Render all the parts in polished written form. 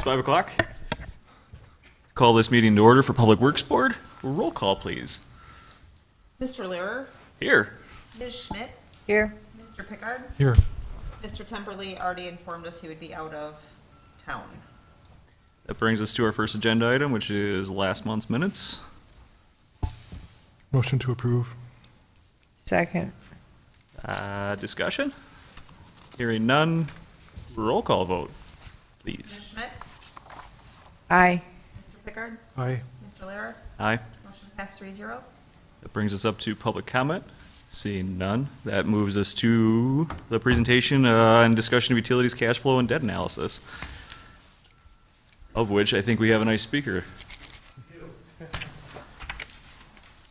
5 o'clock. Call this meeting to order for Public Works Board. Roll call, please. Mr. Lehrer? Here. Ms. Schmidt? Here. Mr. Pickard? Here. Mr. Temperley already informed us he would be out of town. That brings us to our first agenda item, which is last month's minutes. Motion to approve. Second. Discussion? Hearing none. Roll call vote, please. Ms. Schmidt? Aye. Mr. Pickard? Aye. Mr. Lehrer? Aye. Motion passed 3-0. That brings us up to public comment. Seeing none, that moves us to the presentation and discussion of utilities, cash flow, and debt analysis, of which I think we have a nice speaker.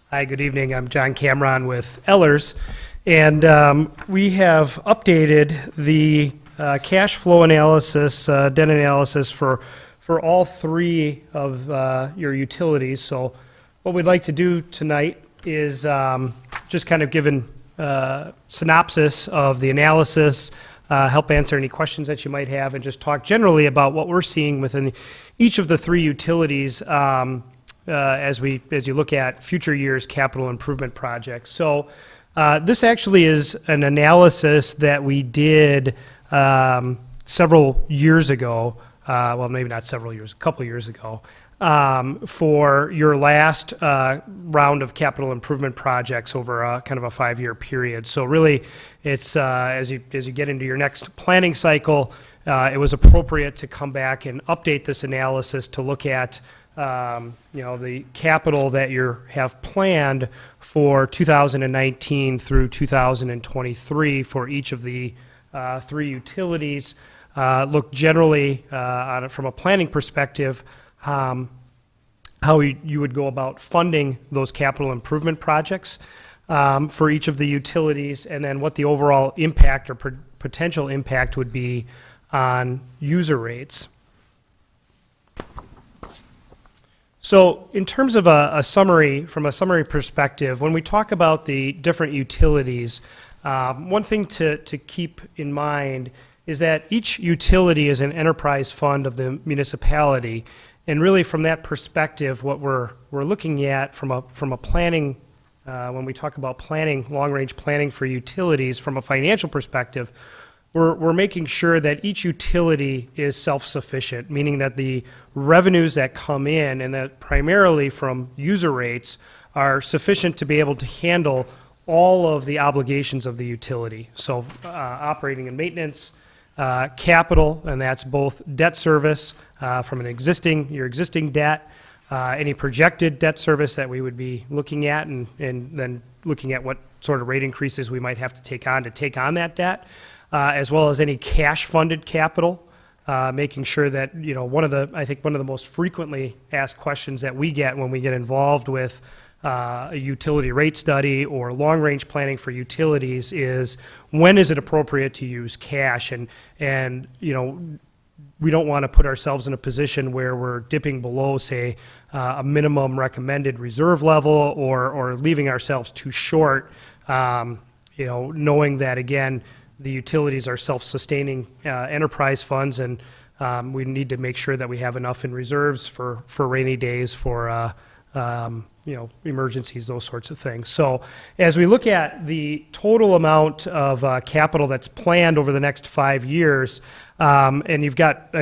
Hi, good evening. I'm John Cameron with Ellers, and we have updated the cash flow analysis, debt analysis for all three of your utilities. So what we'd like to do tonight is just kind of give a synopsis of the analysis, help answer any questions that you might have, and just talk generally about what we're seeing within each of the three utilities as you look at future years' capital improvement projects. So this actually is an analysis that we did several years ago, well, maybe not several years, a couple years ago, for your last round of capital improvement projects over kind of a 5-year period. So really, it's as you get into your next planning cycle, it was appropriate to come back and update this analysis to look at the capital that you have planned for 2019 through 2023 for each of the three utilities. Look generally from a planning perspective, how you would go about funding those capital improvement projects for each of the utilities, and then what the overall impact or potential impact would be on user rates. So in terms of a summary, from a summary perspective, when we talk about the different utilities, one thing to keep in mind is that each utility is an enterprise fund of the municipality. And really from that perspective, what we're looking at from a planning, when we talk about planning, long-range planning for utilities, from a financial perspective, we're making sure that each utility is self-sufficient, meaning that the revenues that come in, and that primarily from user rates, are sufficient to be able to handle all of the obligations of the utility. So operating and maintenance, capital, and that's both debt service from your existing debt, any projected debt service that we would be looking at, and then looking at what sort of rate increases we might have to take on that debt, as well as any cash funded capital, making sure that, I think one of the most frequently asked questions that we get when we get involved with a utility rate study or long-range planning for utilities is, when is it appropriate to use cash? And we don't want to put ourselves in a position where we're dipping below, say, a minimum recommended reserve level, or leaving ourselves too short, knowing that, again, the utilities are self-sustaining enterprise funds, and we need to make sure that we have enough in reserves for rainy days, for emergencies, those sorts of things. So as we look at the total amount of capital that's planned over the next 5 years, and you've got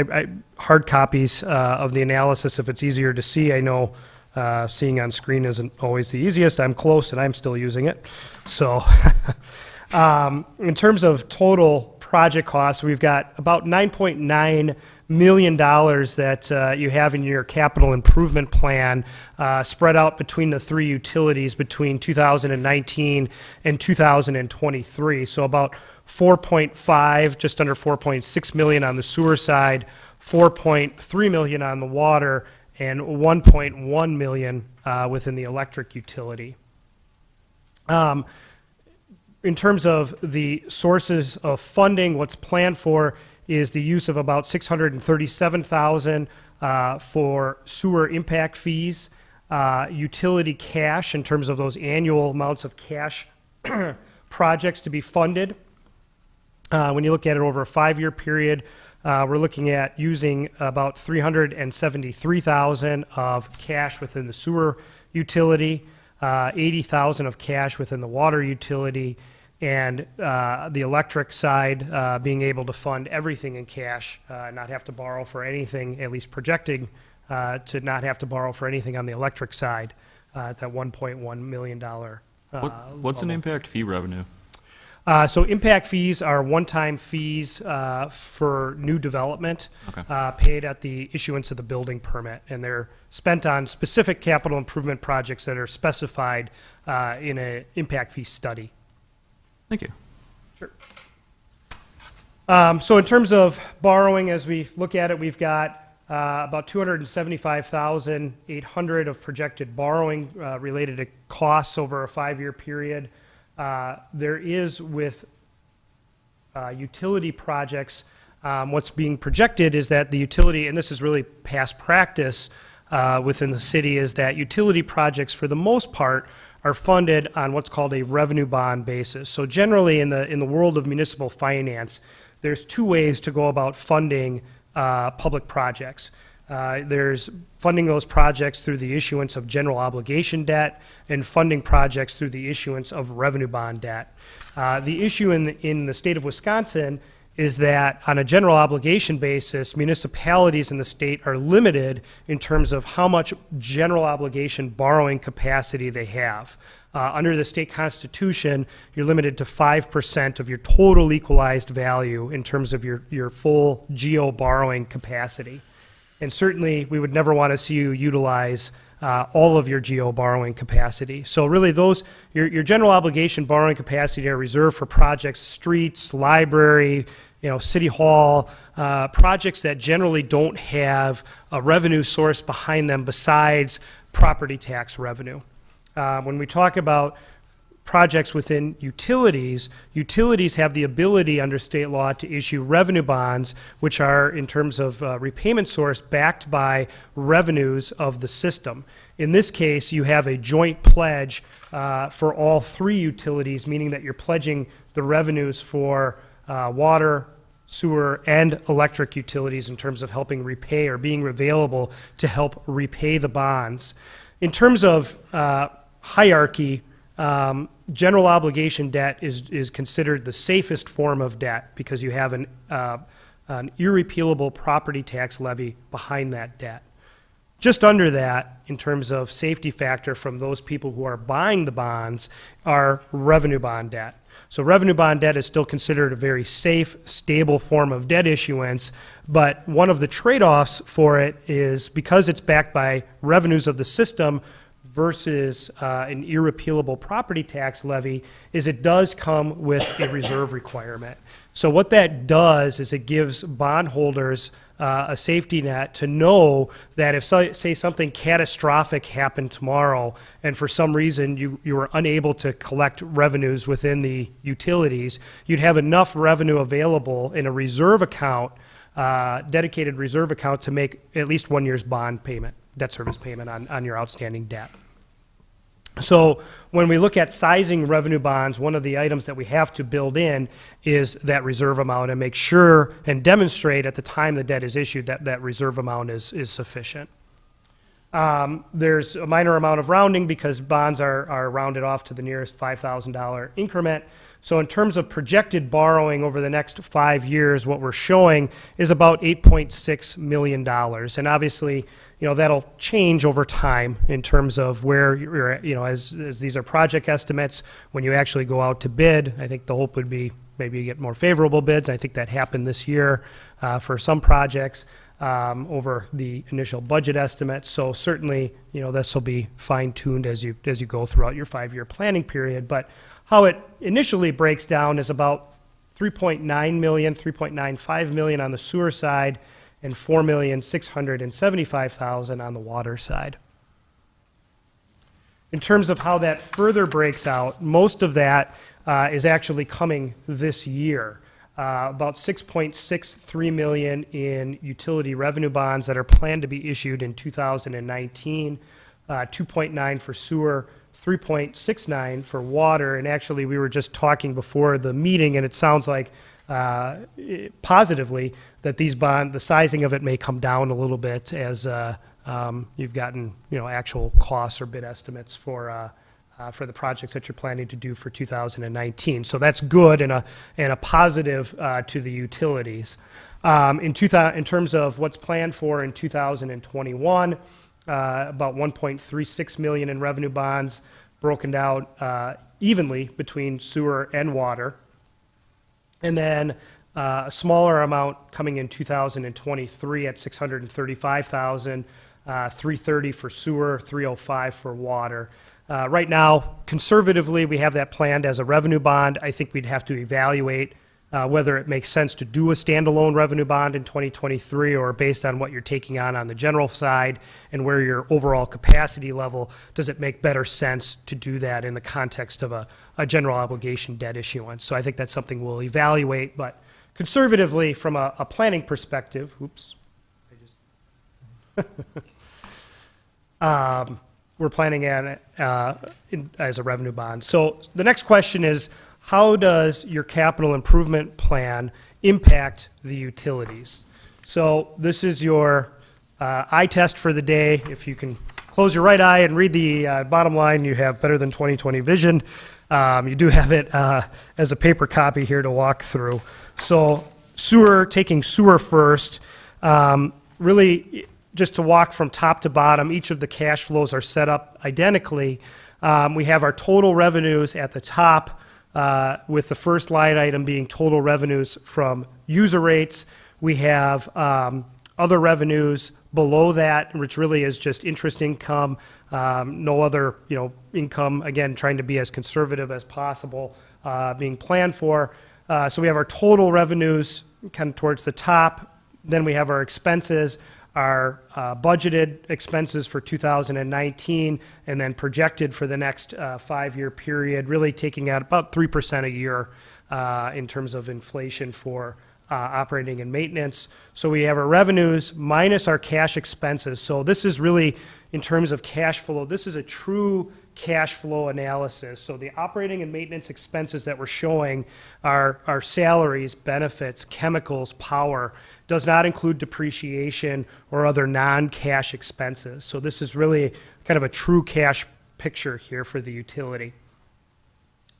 hard copies of the analysis if it's easier to see. I know seeing on screen isn't always the easiest. I'm close and I'm still using it. So in terms of total project costs, we've got about $9.9 million that you have in your capital improvement plan spread out between the three utilities between 2019 and 2023. So about 4.5, just under 4.6 million on the sewer side, 4.3 million on the water, and 1.1 million within the electric utility. In terms of the sources of funding, what's planned for is the use of about $637,000 for sewer impact fees, utility cash in terms of those annual amounts of cash projects to be funded. When you look at it over a 5-year period, we're looking at using about $373,000 of cash within the sewer utility, $80,000 of cash within the water utility, and the electric side being able to fund everything in cash, not have to borrow for anything, at least projecting to not have to borrow for anything on the electric side at that $1.1 million. What's an impact fee revenue? So impact fees are one-time fees for new development Okay. paid at the issuance of the building permit, and they're spent on specific capital improvement projects that are specified in an impact fee study. Thank you. Sure. So in terms of borrowing, as we look at it, we've got about $275,800 of projected borrowing related to costs over a 5-year period. There is with utility projects, what's being projected is that the utility, and this is really past practice within the city, is that utility projects for the most part are funded on what's called a revenue bond basis. So generally in the world of municipal finance, there's two ways to go about funding public projects. There's funding those projects through the issuance of general obligation debt and funding projects through the issuance of revenue bond debt. The issue in the state of Wisconsin is that on a general obligation basis, municipalities in the state are limited in terms of how much general obligation borrowing capacity they have. Under the state constitution, you're limited to 5% of your total equalized value in terms of your full GO borrowing capacity. And certainly, we would never want to see you utilize all of your GO borrowing capacity. So really your general obligation borrowing capacity are reserved for projects, streets, library, city hall, projects that generally don't have a revenue source behind them besides property tax revenue. When we talk about projects within utilities, utilities have the ability under state law to issue revenue bonds, which are, in terms of repayment source, backed by revenues of the system. In this case, you have a joint pledge for all three utilities, meaning that you're pledging the revenues for water, sewer, and electric utilities in terms of helping repay or being available to help repay the bonds. In terms of hierarchy, general obligation debt is considered the safest form of debt because you have an irrepealable property tax levy behind that debt. Just under that, in terms of safety factor from those people who are buying the bonds, are revenue bond debt. So revenue bond debt is still considered a very safe, stable form of debt issuance, but one of the trade-offs for it is because it's backed by revenues of the system versus an irrepealable property tax levy, is it does come with a reserve requirement. So what that does is it gives bondholders a safety net to know that if, say, something catastrophic happened tomorrow and for some reason you were unable to collect revenues within the utilities, you'd have enough revenue available in a reserve account, dedicated reserve account, to make at least 1 year's bond payment, debt service payment on your outstanding debt. So when we look at sizing revenue bonds, one of the items that we have to build in is that reserve amount and make sure and demonstrate at the time the debt is issued that that reserve amount is sufficient. There's a minor amount of rounding because bonds are rounded off to the nearest $5,000 increment. So in terms of projected borrowing over the next 5 years, what we're showing is about $8.6 million. And obviously, that'll change over time in terms of where you're at, as these are project estimates. When you actually go out to bid, I think the hope would be maybe you get more favorable bids. I think that happened this year for some projects over the initial budget estimates. So certainly, this will be fine-tuned as you go throughout your 5-year planning period. But how it initially breaks down is about $3.9 million, $3.95 million on the sewer side, and $4,675,000 on the water side. In terms of how that further breaks out, most of that is actually coming this year. About $6.63 million in utility revenue bonds that are planned to be issued in 2019, 2.9 for sewer, 3.69 for water, and actually we were just talking before the meeting, and it sounds like positively that the sizing of it may come down a little bit as you've gotten, actual costs or bid estimates for the projects that you're planning to do for 2019. So that's good and a positive to the utilities. In terms of what's planned for in 2021, about 1.36 million in revenue bonds, broken out evenly between sewer and water. And then a smaller amount coming in 2023 at 635,000, 330 for sewer, 305 for water. Right now, conservatively, we have that planned as a revenue bond. I think we'd have to evaluate whether it makes sense to do a standalone revenue bond in 2023 or based on what you're taking on the general side and where your overall capacity level, does it make better sense to do that in the context of a general obligation debt issuance? So I think that's something we'll evaluate, but conservatively from a planning perspective, we're planning on it as a revenue bond. So the next question is, how does your capital improvement plan impact the utilities? So this is your eye test for the day. If you can close your right eye and read the bottom line, you have better than 20/20 vision. You do have it as a paper copy here to walk through. So taking sewer first, really just to walk from top to bottom, each of the cash flows are set up identically. We have our total revenues at the top, with the first line item being total revenues from user rates. We have other revenues below that, which really is just interest income, no other income, again, trying to be as conservative as possible, being planned for. So we have our total revenues kind of towards the top. Then we have our expenses, our budgeted expenses for 2019, and then projected for the next 5-year period, really taking out about 3% a year in terms of inflation for operating and maintenance. So we have our revenues minus our cash expenses. So this is really, in terms of cash flow, this is a true cash flow analysis. So the operating and maintenance expenses that we're showing are salaries, benefits, chemicals, power. Does not include depreciation or other non-cash expenses. So this is really kind of a true cash picture here for the utility.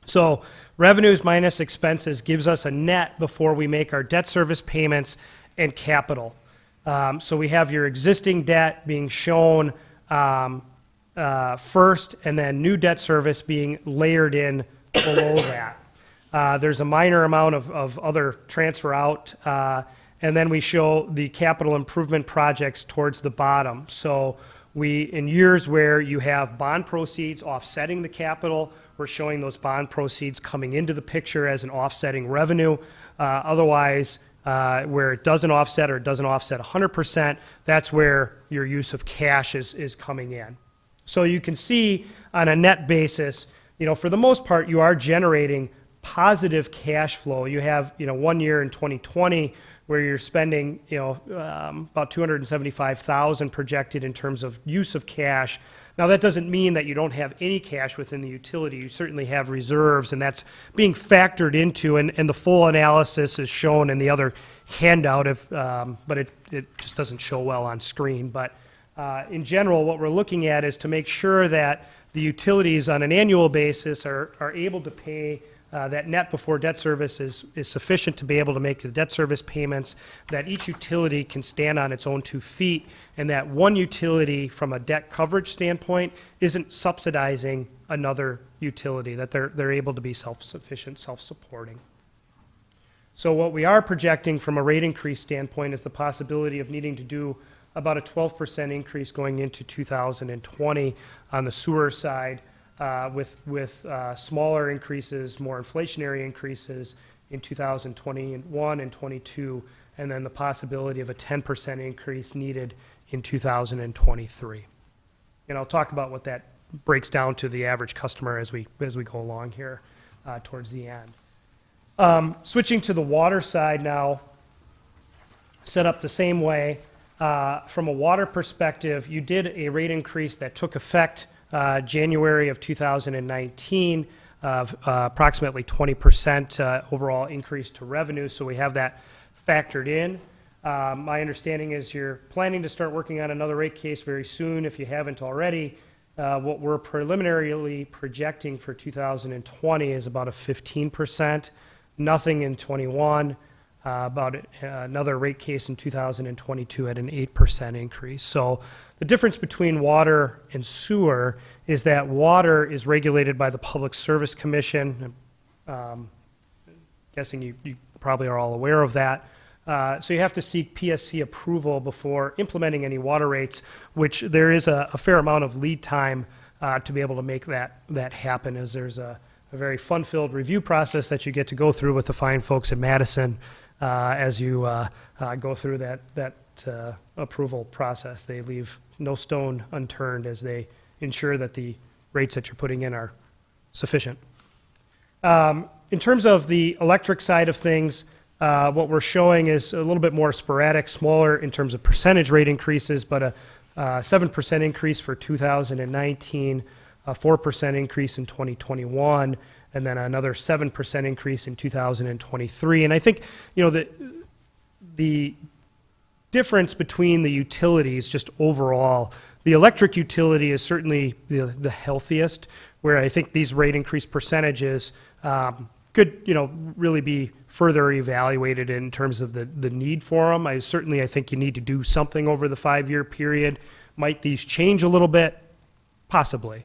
So revenues minus expenses gives us a net before we make our debt service payments and capital. So we have your existing debt being shown first, and then new debt service being layered in below that. There's a minor amount of other transfer out, and then we show the capital improvement projects towards the bottom. So in years where you have bond proceeds offsetting the capital, we're showing those bond proceeds coming into the picture as an offsetting revenue. Otherwise, where it doesn't offset or it doesn't offset 100%, that's where your use of cash is coming in. So you can see on a net basis, for the most part, you are generating positive cash flow. You have, 1 year in 2020 where you're spending, about $275,000 projected in terms of use of cash. Now that doesn't mean that you don't have any cash within the utility. You certainly have reserves, and that's being factored into, and the full analysis is shown in the other handout, but it just doesn't show well on screen. But in general, what we're looking at is to make sure that the utilities on an annual basis are able to pay that net before debt service is sufficient to be able to make the debt service payments, that each utility can stand on its own 2 feet, and that one utility from a debt coverage standpoint isn't subsidizing another utility, that they're able to be self-sufficient, self-supporting. So what we are projecting from a rate increase standpoint is the possibility of needing to do about a 12% increase going into 2020 on the sewer side, with smaller increases, more inflationary increases in 2021 and 22, and then the possibility of a 10% increase needed in 2023. And I'll talk about what that breaks down to the average customer as we go along here towards the end. Switching to the water side now, set up the same way. From a water perspective, you did a rate increase that took effect January of 2019. approximately 20% overall increase to revenue, so we have that factored in. My understanding is you're planning to start working on another rate case very soon, if you haven't already. What we're preliminarily projecting for 2020 is about a 15%, nothing in 21, about another rate case in 2022 at an 8% increase. So the difference between water and sewer is that water is regulated by the Public Service Commission. Guessing you probably are all aware of that. So you have to seek PSC approval before implementing any water rates, which there is a fair amount of lead time to be able to make that happen, as there's a very fun-filled review process that you get to go through with the fine folks at Madison as you go through that approval process. They leave no stone unturned as they ensure that the rates that you're putting in are sufficient. In terms of the electric side of things, what we're showing is a little bit more sporadic, smaller in terms of percentage rate increases, but a 7% increase for 2019, a 4% increase in 2021, and then another 7% increase in 2023. And I think, you know, the difference between the utilities just overall, the electric utility is certainly the healthiest, where I think these rate increase percentages could, you know, really be further evaluated in terms of the need for them. I think you need to do something over the 5-year period. Might these change a little bit? Possibly.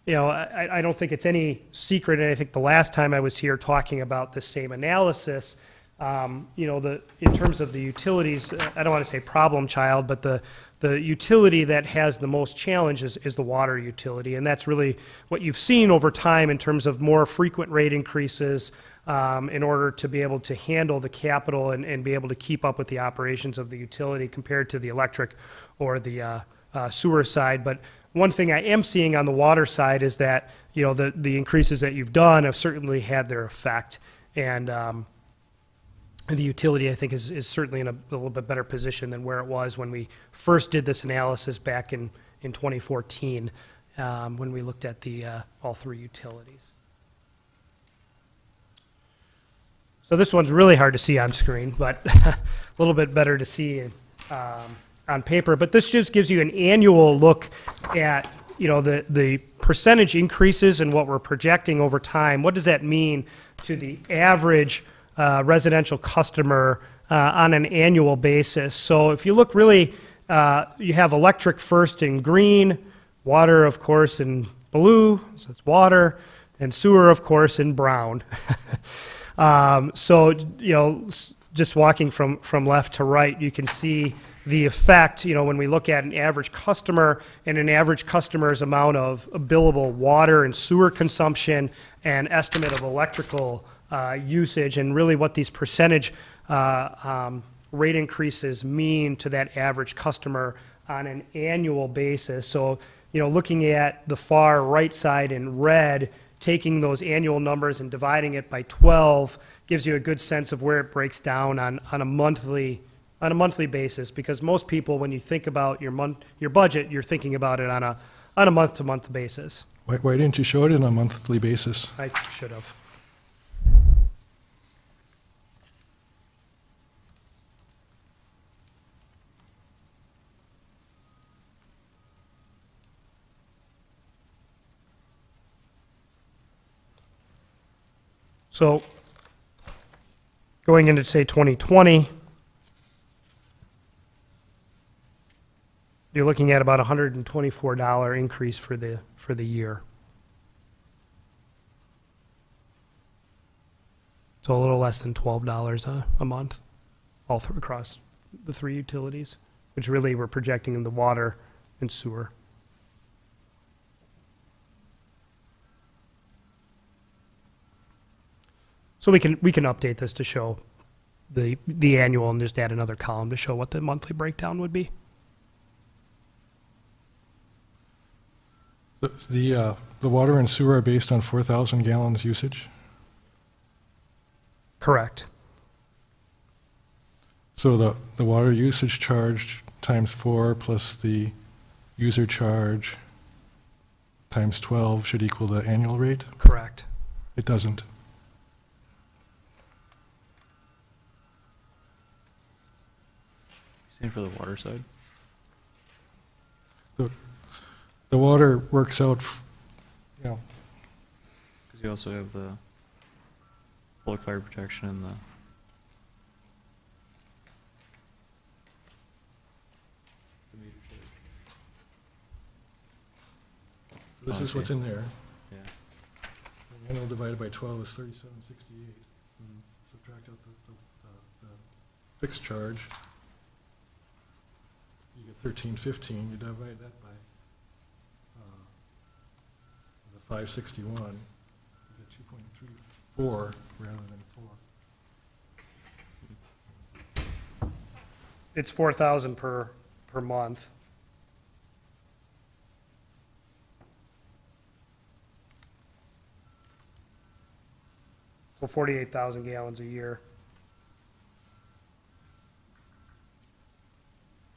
You know, I don't think it's any secret, and I think the last time I was here talking about the same analysis, you know, in terms of the utilities, I don't want to say problem child, but the utility that has the most challenges is the water utility, and that's really what you've seen over time in terms of more frequent rate increases in order to be able to handle the capital and be able to keep up with the operations of the utility compared to the electric or the sewer side. But one thing I am seeing on the water side is that, you know, the increases that you've done have certainly had their effect, and the utility, I think, is certainly in a little bit better position than where it was when we first did this analysis back in 2014, when we looked at the all three utilities. So this one's really hard to see on screen, but a little bit better to see on paper. But this just gives you an annual look at, you know, the percentage increases and what we're projecting over time. What does that mean to the average residential customer on an annual basis? So if you look really, you have electric first in green, water, of course, in blue, so it's water, and sewer, of course, in brown. So, you know, just walking from left to right, you can see the effect, you know, when we look at an average customer and an average customer's amount of billable water and sewer consumption and estimate of electrical usage, and really what these percentage rate increases mean to that average customer on an annual basis. So, you know, looking at the far right side in red, taking those annual numbers and dividing it by 12 gives you a good sense of where it breaks down on a monthly basis, because most people, when you think about your budget, you're thinking about it on a month-to-month basis. Why didn't you show it on a monthly basis? I should have. So going into, say, 2020, you're looking at about $124 increase for the year. So a little less than $12 a month, all through across the three utilities, which really we're projecting in the water and sewer. So we can update this to show the annual and just add another column to show what the monthly breakdown would be. The water and sewer are based on 4,000 gallons usage? Correct. So the water usage charge times 4 plus the user charge times 12 should equal the annual rate? Correct. It doesn't. Same for the water side? The water works out, you know, Because you also have the public fire protection and the. this is what's in there. Yeah. The annual divided by 12 is 3768. Subtract out the fixed charge. You get 1315. You divide that by the 561. You get 2.34 rather than 4. It's 4,000 per month. So 48,000 gallons a year.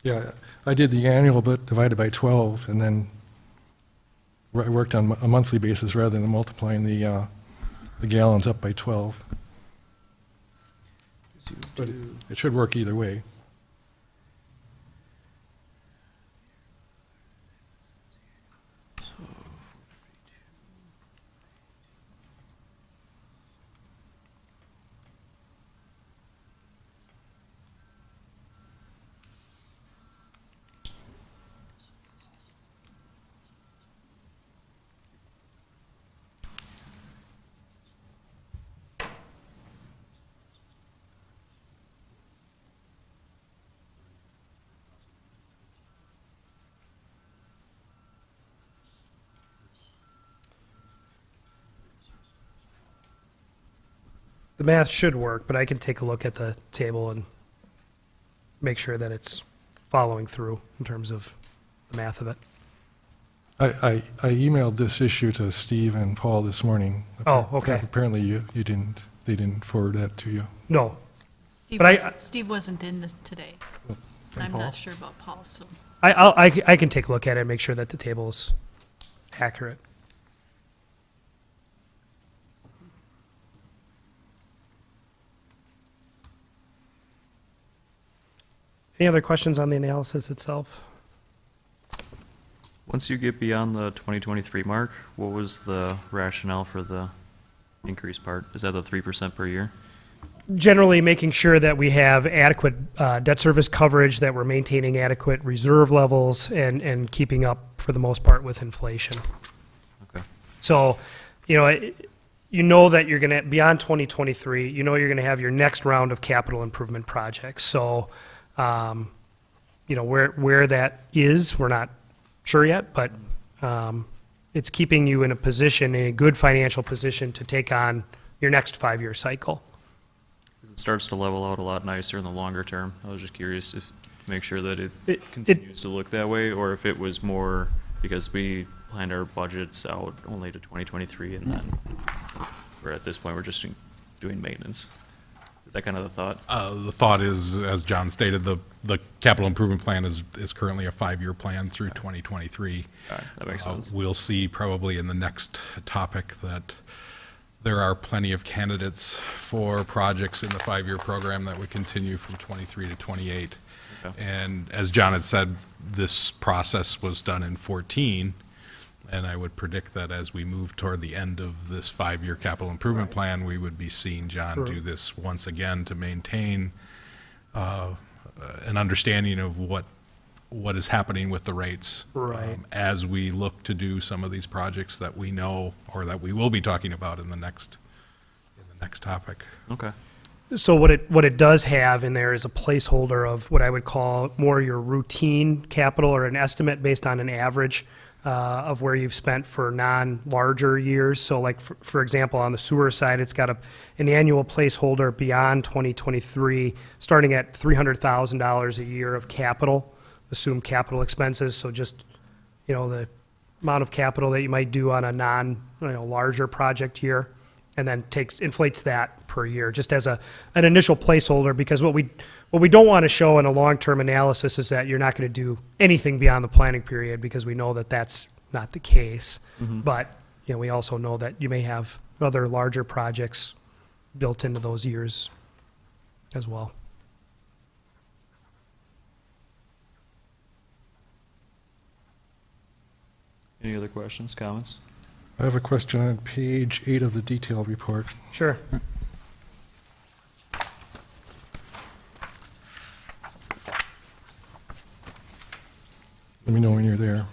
Yeah, I did the annual but divided by 12, and then I worked on a monthly basis rather than multiplying the gallons up by 12. But it should work either way. The math should work, but I can take a look at the table and make sure that it's following through in terms of the math of it. I emailed this issue to Steve and Paul this morning. Oh, okay. Apparently they didn't forward that to you. No, Steve, But Steve wasn't in this today. And I'm Paul? not sure about Paul, so. I can take a look at it and make sure that the table is accurate. Any other questions on the analysis itself? Once you get beyond the 2023 mark, what was the rationale for the increase part? Is that the 3% per year? Generally, making sure that we have adequate debt service coverage, that we're maintaining adequate reserve levels, and keeping up, for the most part, with inflation. Okay. So, you know that you're going to, beyond 2023, you know you're going to have your next round of capital improvement projects. So, where that is, we're not sure yet, but it's keeping you in a position, in a good financial position to take on your next 5-year cycle. 'Cause it starts to level out a lot nicer in the longer term. I was just curious if, to make sure that it It- continues to look that way, or if it was more because we planned our budgets out only to 2023 and then we're at this point, we're just doing maintenance. Is that kind of the thought? The thought is, as John stated, the capital improvement plan is currently a 5-year plan through 2023. All right, that makes sense. We'll see probably in the next topic that there are plenty of candidates for projects in the 5-year program that would continue from 23 to 28. Okay. And as John had said, this process was done in 14, and I would predict that as we move toward the end of this 5-year capital improvement plan, we would be seeing John do this once again to maintain an understanding of what is happening with the rates. Right. As we look to do some of these projects that we know, or that we will be talking about in the next topic. Okay. So what it does have in there is a placeholder of what I would call more your routine capital, or an estimate based on an average of where you've spent for non-larger years. So like, for example, on the sewer side, it's got an annual placeholder beyond 2023, starting at $300,000 a year of capital, assumed capital expenses. So just, the amount of capital that you might do on a larger project year, and then inflates that per year, just as an initial placeholder, because what we don't want to show in a long-term analysis is that you're not going to do anything beyond the planning period, because we know that that's not the case. Mm-hmm. But we also know that you may have other larger projects built into those years as well. Any other questions, comments? I have a question on page 8 of the detailed report. Sure. Let me know when you're there.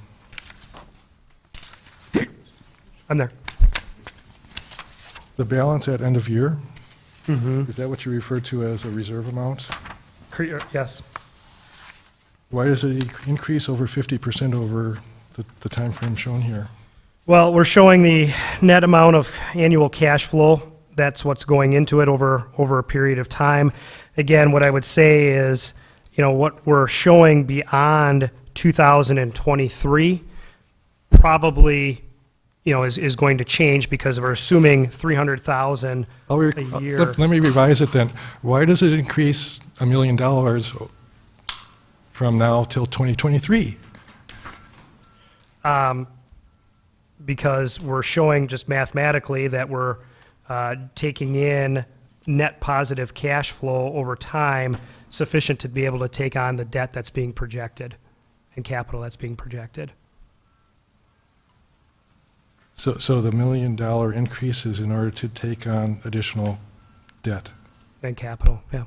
I'm there. The balance at end of year, is that what you refer to as a reserve amount? Yes. Why does it increase over 50% over the time frame shown here? Well, we're showing the net amount of annual cash flow. That's what's going into it over a period of time. Again, what I would say is, what we're showing beyond 2023 probably, is going to change because we're assuming 300,000 a year. Let me revise it then. Why does it increase $1 million from now till 2023? Because we're showing just mathematically that we're taking in net positive cash flow over time sufficient to be able to take on the debt that's being projected and capital that's being projected. So the $1 million increase is in order to take on additional debt? And capital, yeah.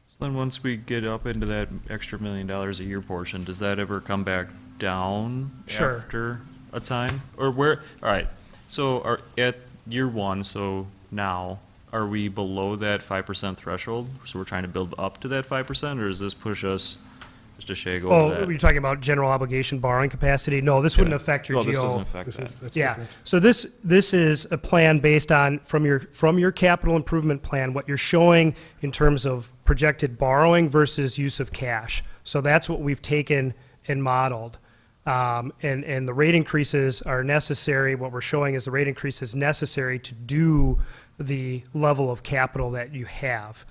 So then once we get up into that extra $1 million a year portion, does that ever come back down Sure. after a time? Or where, all right, so at year one, so now, are we below that 5% threshold? So we're trying to build up to that 5%, or does this push us just a shade over Oh, that? you're talking about general obligation borrowing capacity? No, this wouldn't affect your Well, this GO. doesn't affect that. That's Yeah, different. so this is a plan based on, from your capital improvement plan, what you're showing in terms of projected borrowing versus use of cash. So that's what we've taken and modeled. And the rate increases are necessary. What we're showing is the rate increase is necessary to do the level of capital that you have.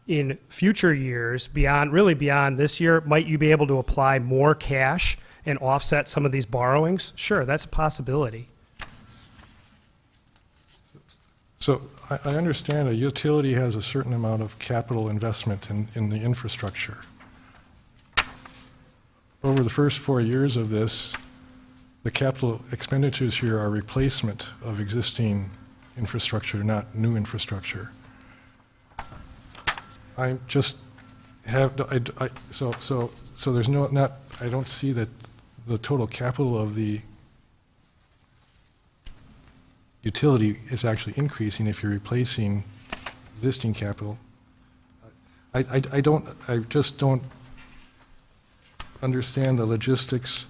In future years, beyond this year, might you be able to apply more cash and offset some of these borrowings? Sure, that's a possibility. So I understand a utility has a certain amount of capital investment in the infrastructure. Over the first 4 years of this, the capital expenditures here are replacement of existing infrastructure, not new infrastructure. I just have, so there's I don't see that the total capital of the utility is actually increasing if you're replacing existing capital. I just don't understand the logistics.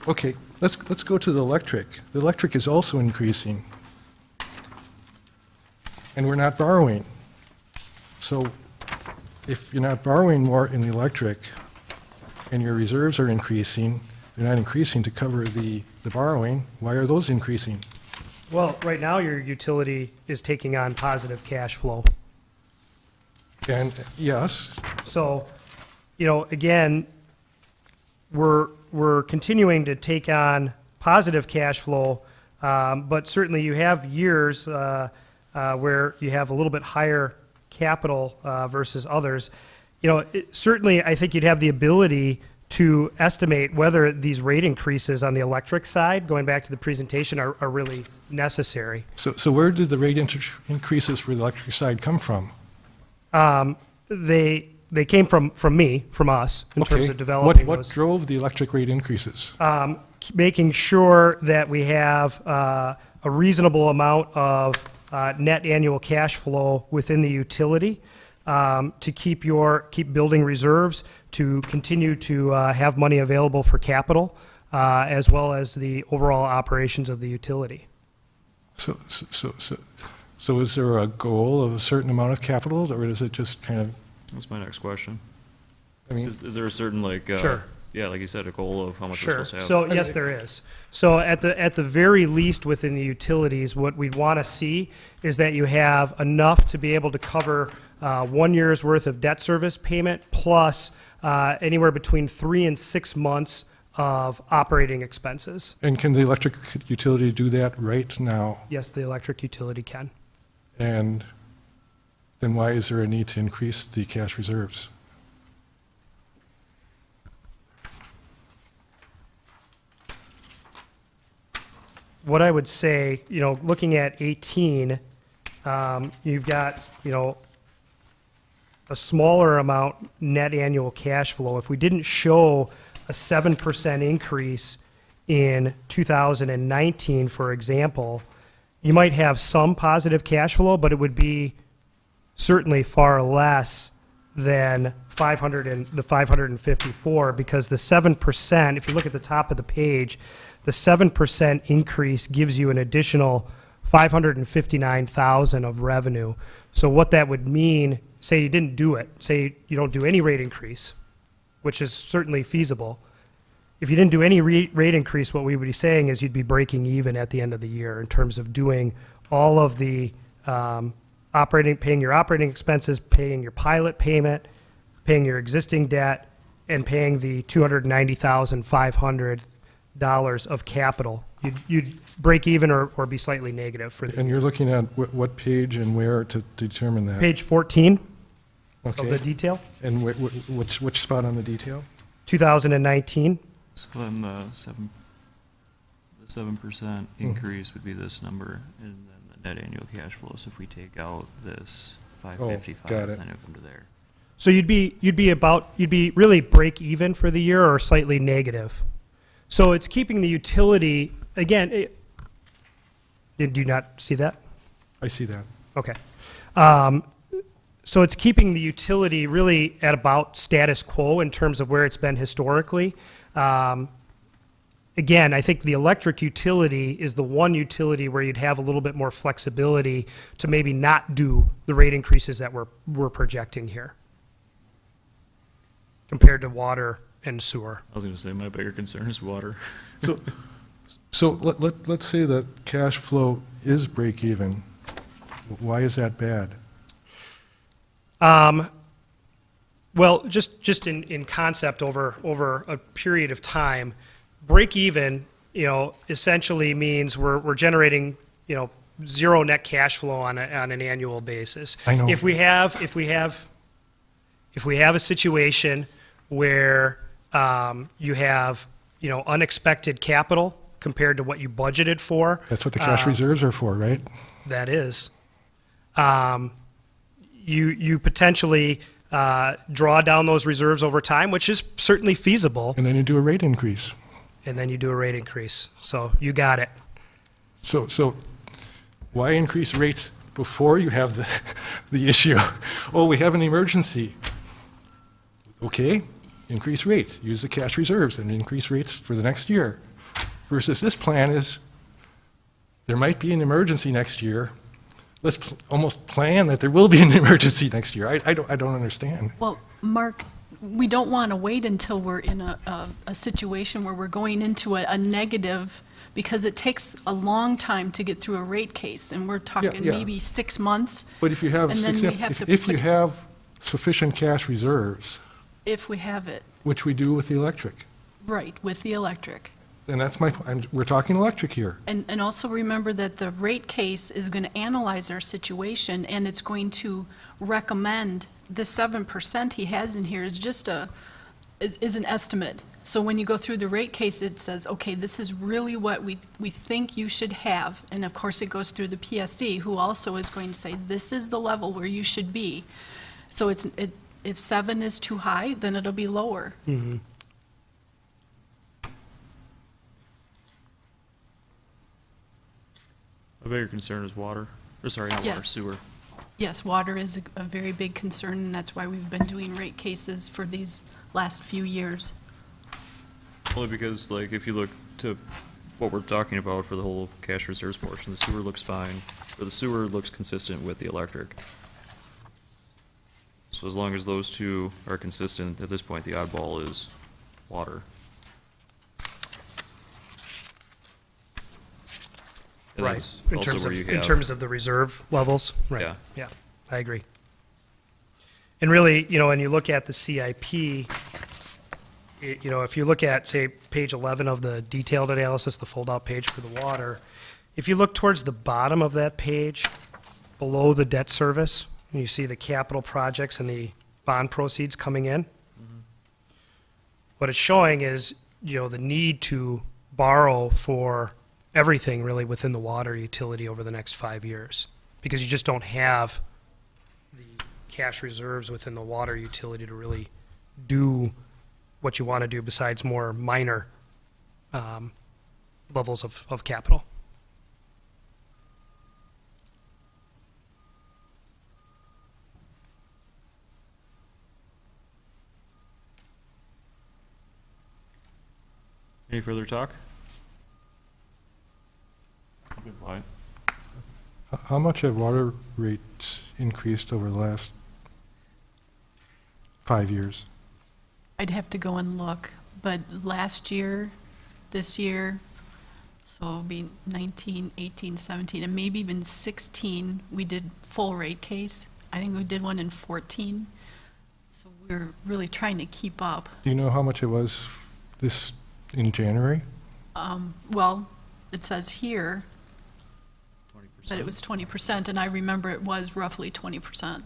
Okay, let's go to the electric. The electric is also increasing, and we're not borrowing. So if you're not borrowing more in the electric and your reserves are increasing, they're not increasing to cover the borrowing, why are those increasing? Well, right now, your utility is taking on positive cash flow. And yes, So, again, we're continuing to take on positive cash flow, but certainly you have years where you have a little bit higher capital versus others. Certainly, I think you'd have the ability to estimate whether these rate increases on the electric side, going back to the presentation, are really necessary. so where did the rate increases for the electric side come from? They came from us, in terms Okay, of developing what those. drove the electric rate increases? Making sure that we have a reasonable amount of net annual cash flow within the utility to keep building reserves, to continue to have money available for capital, as well as the overall operations of the utility. So is there a goal of a certain amount of capital, or is it just kind of, That's my next question. I mean, Is there a certain, Sure. yeah, like you said, a goal of how much we're Sure. supposed to have. So, yes, there is. So at the very least within the utilities, what we'd want to see is that you have enough to be able to cover 1 year's worth of debt service payment plus anywhere between 3 and 6 months of operating expenses. And can the electric utility do that right now? Yes, the electric utility can. And then why is there a need to increase the cash reserves? What I would say, looking at 18, you've got, a smaller amount net annual cash flow. If we didn't show a 7% increase in 2019, for example, you might have some positive cash flow, but it would be certainly far less than 554, because the 7%, if you look at the top of the page, the 7% increase gives you an additional 559,000 of revenue. So what that would mean, say you didn't do it, say you don't do any rate increase, which is certainly feasible. If you didn't do any rate increase, what we would be saying is you'd be breaking even at the end of the year in terms of doing all of the paying your operating expenses, paying your pilot payment, paying your existing debt, and paying the $290,500 of capital. You'd break even or be slightly negative for the And you're looking at what page and where to determine that? page 14 of Okay. the detail, And which spot on the detail? 2019. So then the 7% increase would be this number, and then the net annual cash flow. So if we take out this 555, got it. then it'll come to there. So you'd be really break even for the year or slightly negative. So it's keeping the utility, again, did you not see that? I see that. Okay. So it's keeping the utility really at about status quo in terms of where it's been historically. Again, I think the electric utility is the one utility where you'd have a little bit more flexibility to maybe not do the rate increases that we're projecting here compared to water and sewer. I was going to say my bigger concern is water. So let's say that cash flow is break even. Why is that bad? Well, just in concept over a period of time, break even, essentially means we're generating, zero net cash flow on an annual basis. I know. If we have a situation where you have, unexpected capital compared to what you budgeted for, That's what the cash reserves are for, right? that is, you potentially draw down those reserves over time, which is certainly feasible, And then you do a rate increase. and then you do a rate increase. So you got it. So why increase rates before you have the issue? Oh, we have an emergency. Okay, increase rates, use the cash reserves and increase rates for the next year. Versus this plan is, there might be an emergency next year. Let's almost plan that there will be an emergency next year. I don't understand. Well, Mark, we don't want to wait until we're in a situation where we're going into a negative, because it takes a long time to get through a rate case, and we're talking yeah. maybe 6 months. But if you have, And then we have to if you put- have sufficient cash reserves, If we have it, which we do with the electric, right, with the electric. then that's we're talking electric here. And also remember that the rate case is going to analyze our situation, and it's going to recommend the 7% he has in here is just is an estimate. So when you go through the rate case, it says, okay, this is really what we think you should have. And of course, it goes through the PSC, who also is going to say, this is the level where you should be. So if 7 is too high, then it'll be lower. Mm-hmm. My bigger concern is water. Or sorry, not water, Yes. sewer. Yes, water is a very big concern, and that's why we've been doing rate cases for these last few years. Only because, like, if you look to what we're talking about for the whole cash reserves portion, the sewer looks fine, or the sewer looks consistent with the electric. So as long as those two are consistent, at this point, the oddball is water. And Right, that's in also terms where of, you in have- terms of the reserve levels, right? Yeah. Yeah, I agree. And really, you know, when you look at the CIP, you know, if you look at, say, page 11 of the detailed analysis, the fold-out page for the water, if you look towards the bottom of that page, below the debt service, and you see the capital projects and the bond proceeds coming in, what it's showing is, you know, the need to borrow for everything really within the water utility over the next 5 years, because you just don't have the cash reserves within the water utility to really do what you want to do besides more minor levels of capital. Any further talk? Fine. How much have water rates increased over the last 5 years? I'd have to go and look, but last year, this year, so it'll be 19, 18, 17, and maybe even 16, we did full rate case. I think we did one in 14. So we're really trying to keep up. Do you know how much it was in January? Well, it says here 20%. that it was 20%, and I remember it was roughly 20%.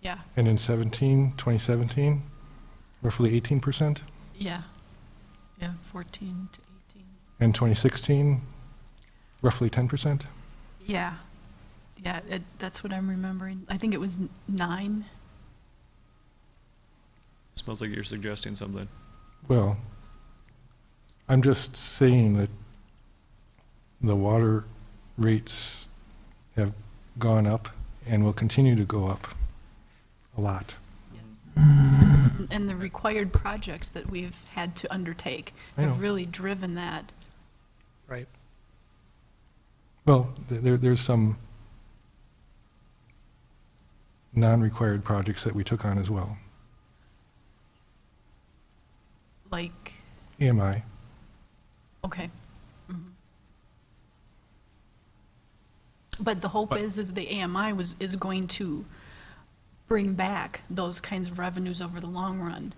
Yeah, And in 2017, roughly 18%? yeah, yeah, 14 to 18. And 2016, roughly 10%? Yeah, yeah, that's what I'm remembering. I think it was 9. Smells like you're suggesting something. Well, I'm just saying that the water rates have gone up and will continue to go up a lot. And the required projects that we've had to undertake I know. have really driven that. Right. Well, there's some non-required projects that we took on as well. Like, EMI, okay. But the hope But- is the AMI is going to bring back those kinds of revenues over the long run.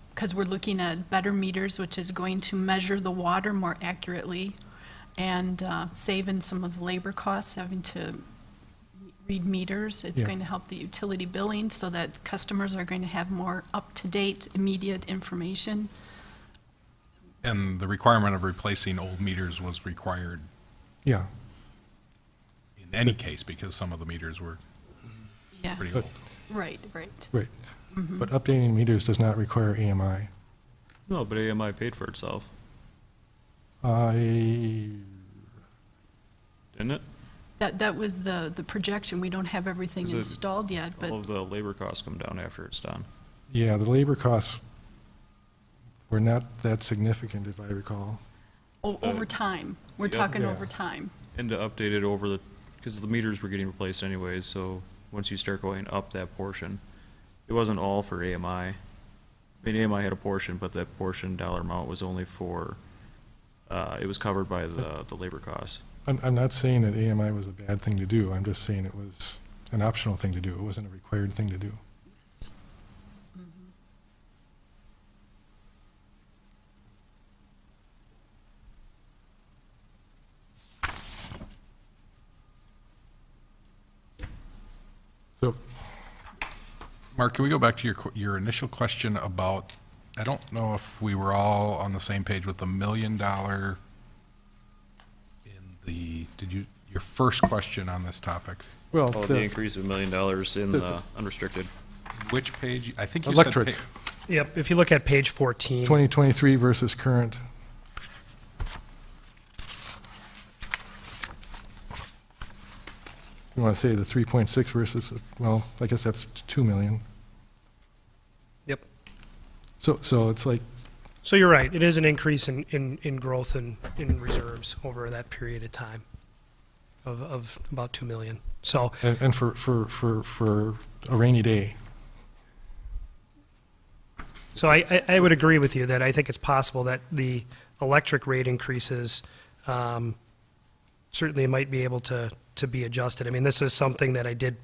Because we're looking at better meters, which is going to measure the water more accurately and save in some of the labor costs, having to read meters. It's Yeah. going to help the utility billing so that customers are going to have more up-to-date, immediate information. And the requirement of replacing old meters was required yeah. in any case because some of the meters were Yeah, pretty But- old. right. Right. But updating meters does not require AMI. No, but AMI paid for itself, I, didn't it? That was the projection. We don't have everything Is it- installed yet, but All of the labor costs come down after it's done. yeah, the labor costs were not that significant, if I recall. over time. We're Yep. talking Yeah. over time. And to update it over because the meters were getting replaced anyways, so once you start going up that portion, it wasn't all for AMI. I mean, AMI had a portion, but that portion dollar amount was only for, it was covered by the labor costs. I'm not saying that AMI was a bad thing to do, I'm just saying it was an optional thing to do, it wasn't a required thing to do. So, Mark, can we go back to your initial question about, I don't know if we were all on the same page with the $1 million in the, your first question on this topic? well, Oh, the increase of $1 million in the unrestricted. Which page? I think you electric, said. Yep, if you look at page 14. 2023 versus current. You want to say the 3.6 versus, well, I guess that's 2 million. Yep. So it's like, So you're right, it is an increase in growth and in reserves over that period of time of about 2 million. So, and for a rainy day. So I would agree with you that I think it's possible that the electric rate increases certainly might be able to be adjusted. I mean, this is something that I did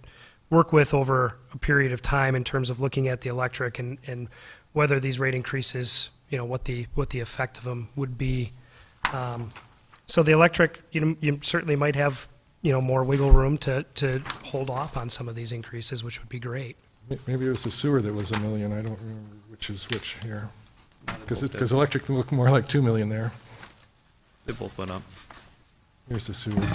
work with over a period of time in terms of looking at the electric and whether these rate increases, what the effect of them would be. So the electric, you certainly might have, more wiggle room to hold off on some of these increases, which would be great. Maybe it was the sewer that was $1 million. I don't remember which is which here. Because electric looked more like $2 million there. They both went up. Here's the sewer. It's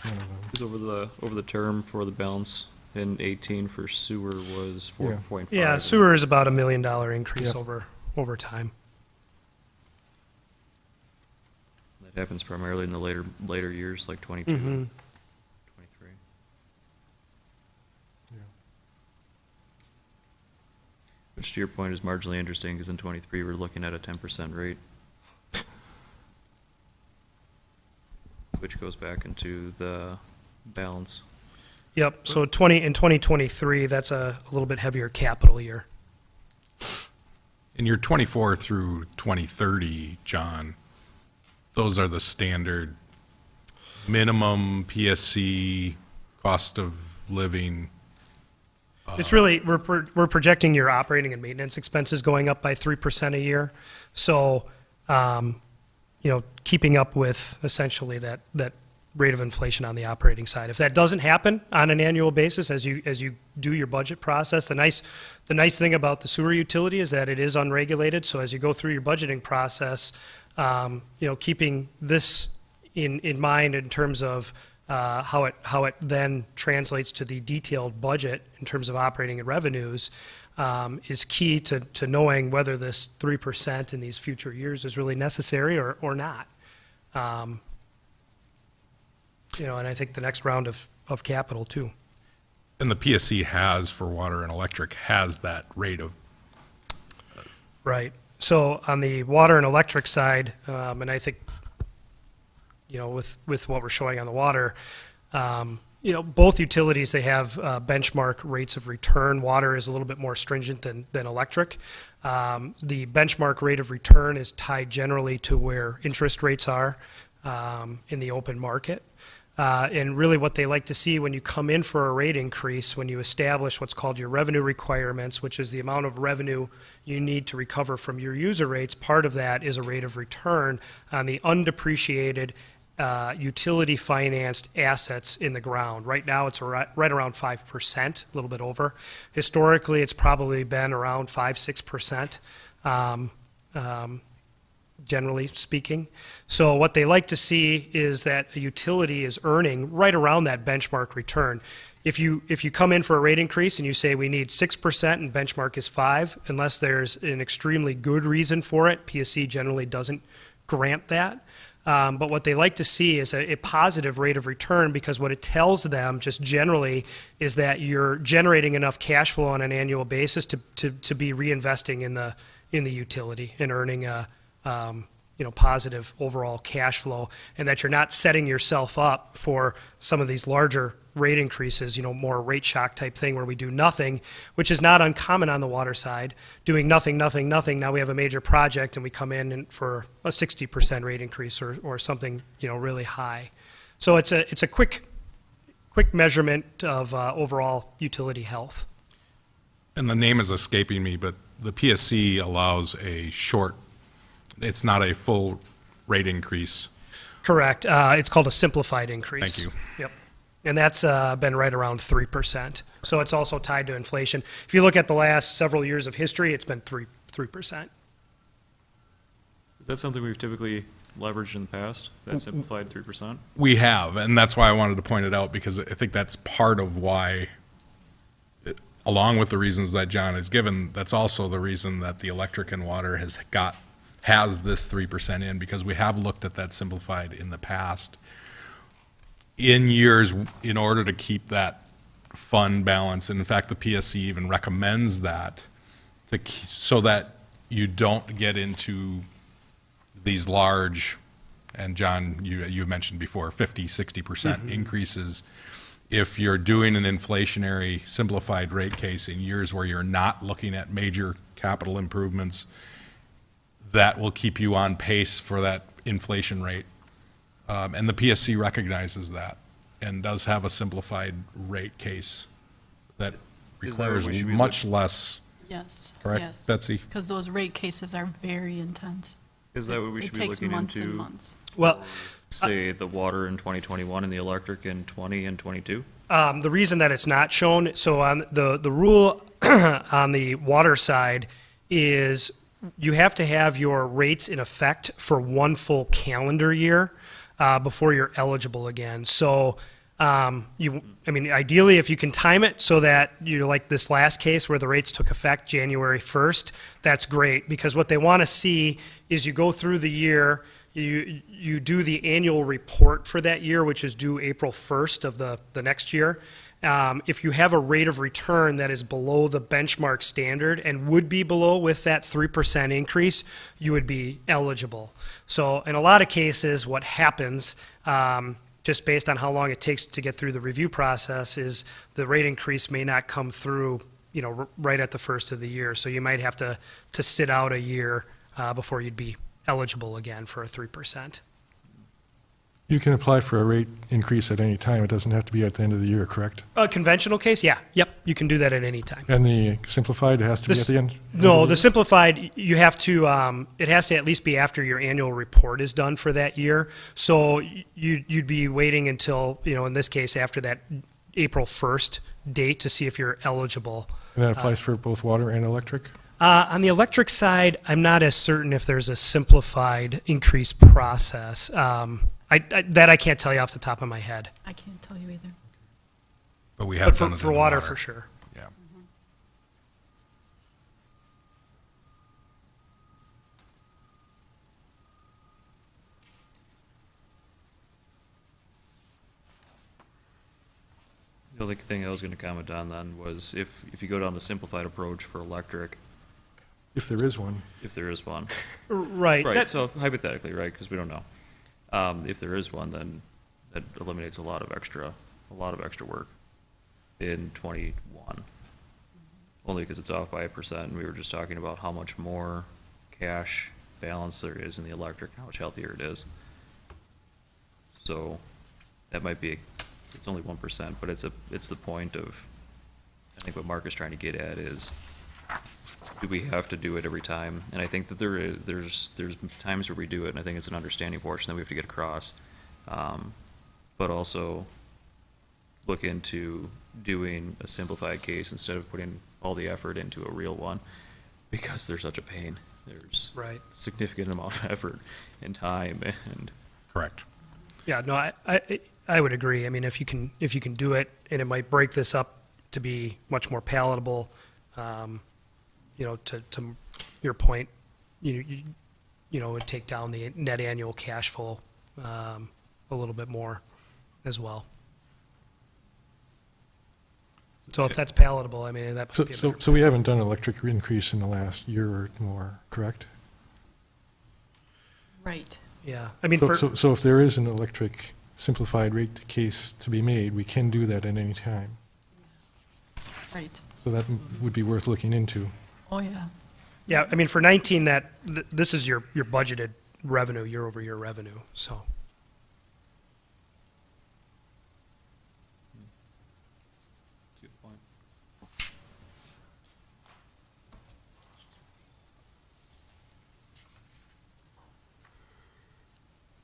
one of them. It was over the term for the balance in 18 for sewer was 4.5. Yeah, sewer is about $1 million increase Yep. over time. That happens primarily in the later years, like 22, Mhm. 23. Yeah. Which to your point is marginally interesting, because in 23, we're looking at a 10% rate. Which goes back into the balance. Yep, so in 2023, that's a little bit heavier capital year. In your 24 through 2030, John, those are the standard minimum PSC, cost of living. It's really, we're projecting your operating and maintenance expenses going up by 3% a year. So, keeping up with essentially that rate of inflation on the operating side. If that doesn't happen on an annual basis as you do your budget process, the nice thing about the sewer utility is that it is unregulated. So as you go through your budgeting process, keeping this in mind in terms of how it then translates to the detailed budget in terms of operating and revenues is key to knowing whether this 3% in these future years is really necessary or not. And I think the next round of capital too. And the PSC has, for water and electric, has that rate of. Right. So on the water and electric side, and I think, with what we're showing on the water, both utilities, they have benchmark rates of return. Water is a little bit more stringent than electric. The benchmark rate of return is tied generally to where interest rates are in the open market. And really what they like to see when you come in for a rate increase, when you establish what's called your revenue requirements, which is the amount of revenue you need to recover from your user rates, part of that is a rate of return on the undepreciated utility financed assets in the ground. Right now it's right around 5%, a little bit over. Historically, it's probably been around 5-6%. Generally speaking. So what they like to see is that a utility is earning right around that benchmark return. If you come in for a rate increase and you say we need 6% and benchmark is 5%, unless there's an extremely good reason for it, PSC generally doesn't grant that. But what they like to see is a positive rate of return, because what it tells them just generally is that you're generating enough cash flow on an annual basis to be reinvesting in the utility and earning a positive overall cash flow, and that you're not setting yourself up for some of these larger rate increases, more rate shock type thing where we do nothing, which is not uncommon on the water side, doing nothing. Now we have a major project and we come in for a 60% rate increase or something, really high. So it's a quick measurement of overall utility health. And the name is escaping me, but the PSC allows a short, it's not a full rate increase. Correct. It's called a simplified increase. Thank you. Yep. And that's been right around 3%. So it's also tied to inflation. If you look at the last several years of history, it's been 3%. Is that something we've typically leveraged in the past, that simplified 3%? We have, and that's why I wanted to point it out, because I think that's part of why, along with the reasons that John has given, that's also the reason that the electric and water has this 3% in, because we have looked at that simplified in the past in years in order to keep that fund balance. And in fact, the PSC even recommends that so that you don't get into these large, and John, you mentioned before, 50-60% increases if you're doing an inflationary simplified rate case in years where you're not looking at major capital improvements, that will keep you on pace for that inflation rate. And the PSC recognizes that and does have a simplified rate case that Is that what requires we should be much less, Yes. correct, Yes. Betsy? Because those rate cases are very intense. Is that what we should be looking It takes months and into, months. Well, say, the water in 2021 and the electric in 20 and 22? the reason that it's not shown, so on the rule on the water side is you have to have your rates in effect for one full calendar year before you're eligible again. So ideally, if you can time it so that you're like this last case where the rates took effect January 1st, that's great, because what they want to see is you go through the year, you do the annual report for that year, which is due April 1st of the next year. If you have a rate of return that is below the benchmark standard and would be below with that 3% increase, you would be eligible. So in a lot of cases, what happens, just based on how long it takes to get through the review process, is the rate increase may not come through, right at the first of the year. So you might have to sit out a year before you'd be eligible again for a 3%. You can apply for a rate increase at any time. It doesn't have to be at the end of the year, correct? A conventional case, yeah, yep, you can do that at any time. And the simplified, it has to be at the end? No, the simplified, you have to, it has to at least be after your annual report is done for that year. So you'd be waiting until, in this case, after that April 1st date to see if you're eligible. And that applies for both water and electric? On the electric side, I'm not as certain if there's a simplified increase process. That I can't tell you off the top of my head. I can't tell you either. But we have But done it for in water, for sure. Yeah. The only thing I was going to comment on then was if you go down the simplified approach for electric, If there is one. if there is one. Right. Right, that- so hypothetically, right, because we don't know. If there is one, then that eliminates a lot of extra work in 21. Only because it's off by 1%, and we were just talking about how much more cash balance there is in the electric, how much healthier it is. So that might be, it's only 1%, but it's the point of, I think what Mark is trying to get at is, do we have to do it every time? And I think that there's times where we do it, and I think it's an understanding portion that we have to get across. But also look into doing a simplified case instead of putting all the effort into a real one, because there's such a pain. There's Right. significant amount of effort and time, and Correct. Yeah, no, I would agree. I mean, if you can do it, and it might break this up to be much more palatable, to your point, it would take down the net annual cash flow a little bit more as well. So if that's palatable, I mean, that So, might be a so, better. so we haven't done an electric increase in the last year or more, correct? Right. Yeah, I mean, So if there is an electric simplified rate case to be made, we can do that at any time. Right. So that would be worth looking into. Oh, yeah. yeah, I mean, for 19, this is your budgeted revenue, year-over-year revenue, so. that's a good point.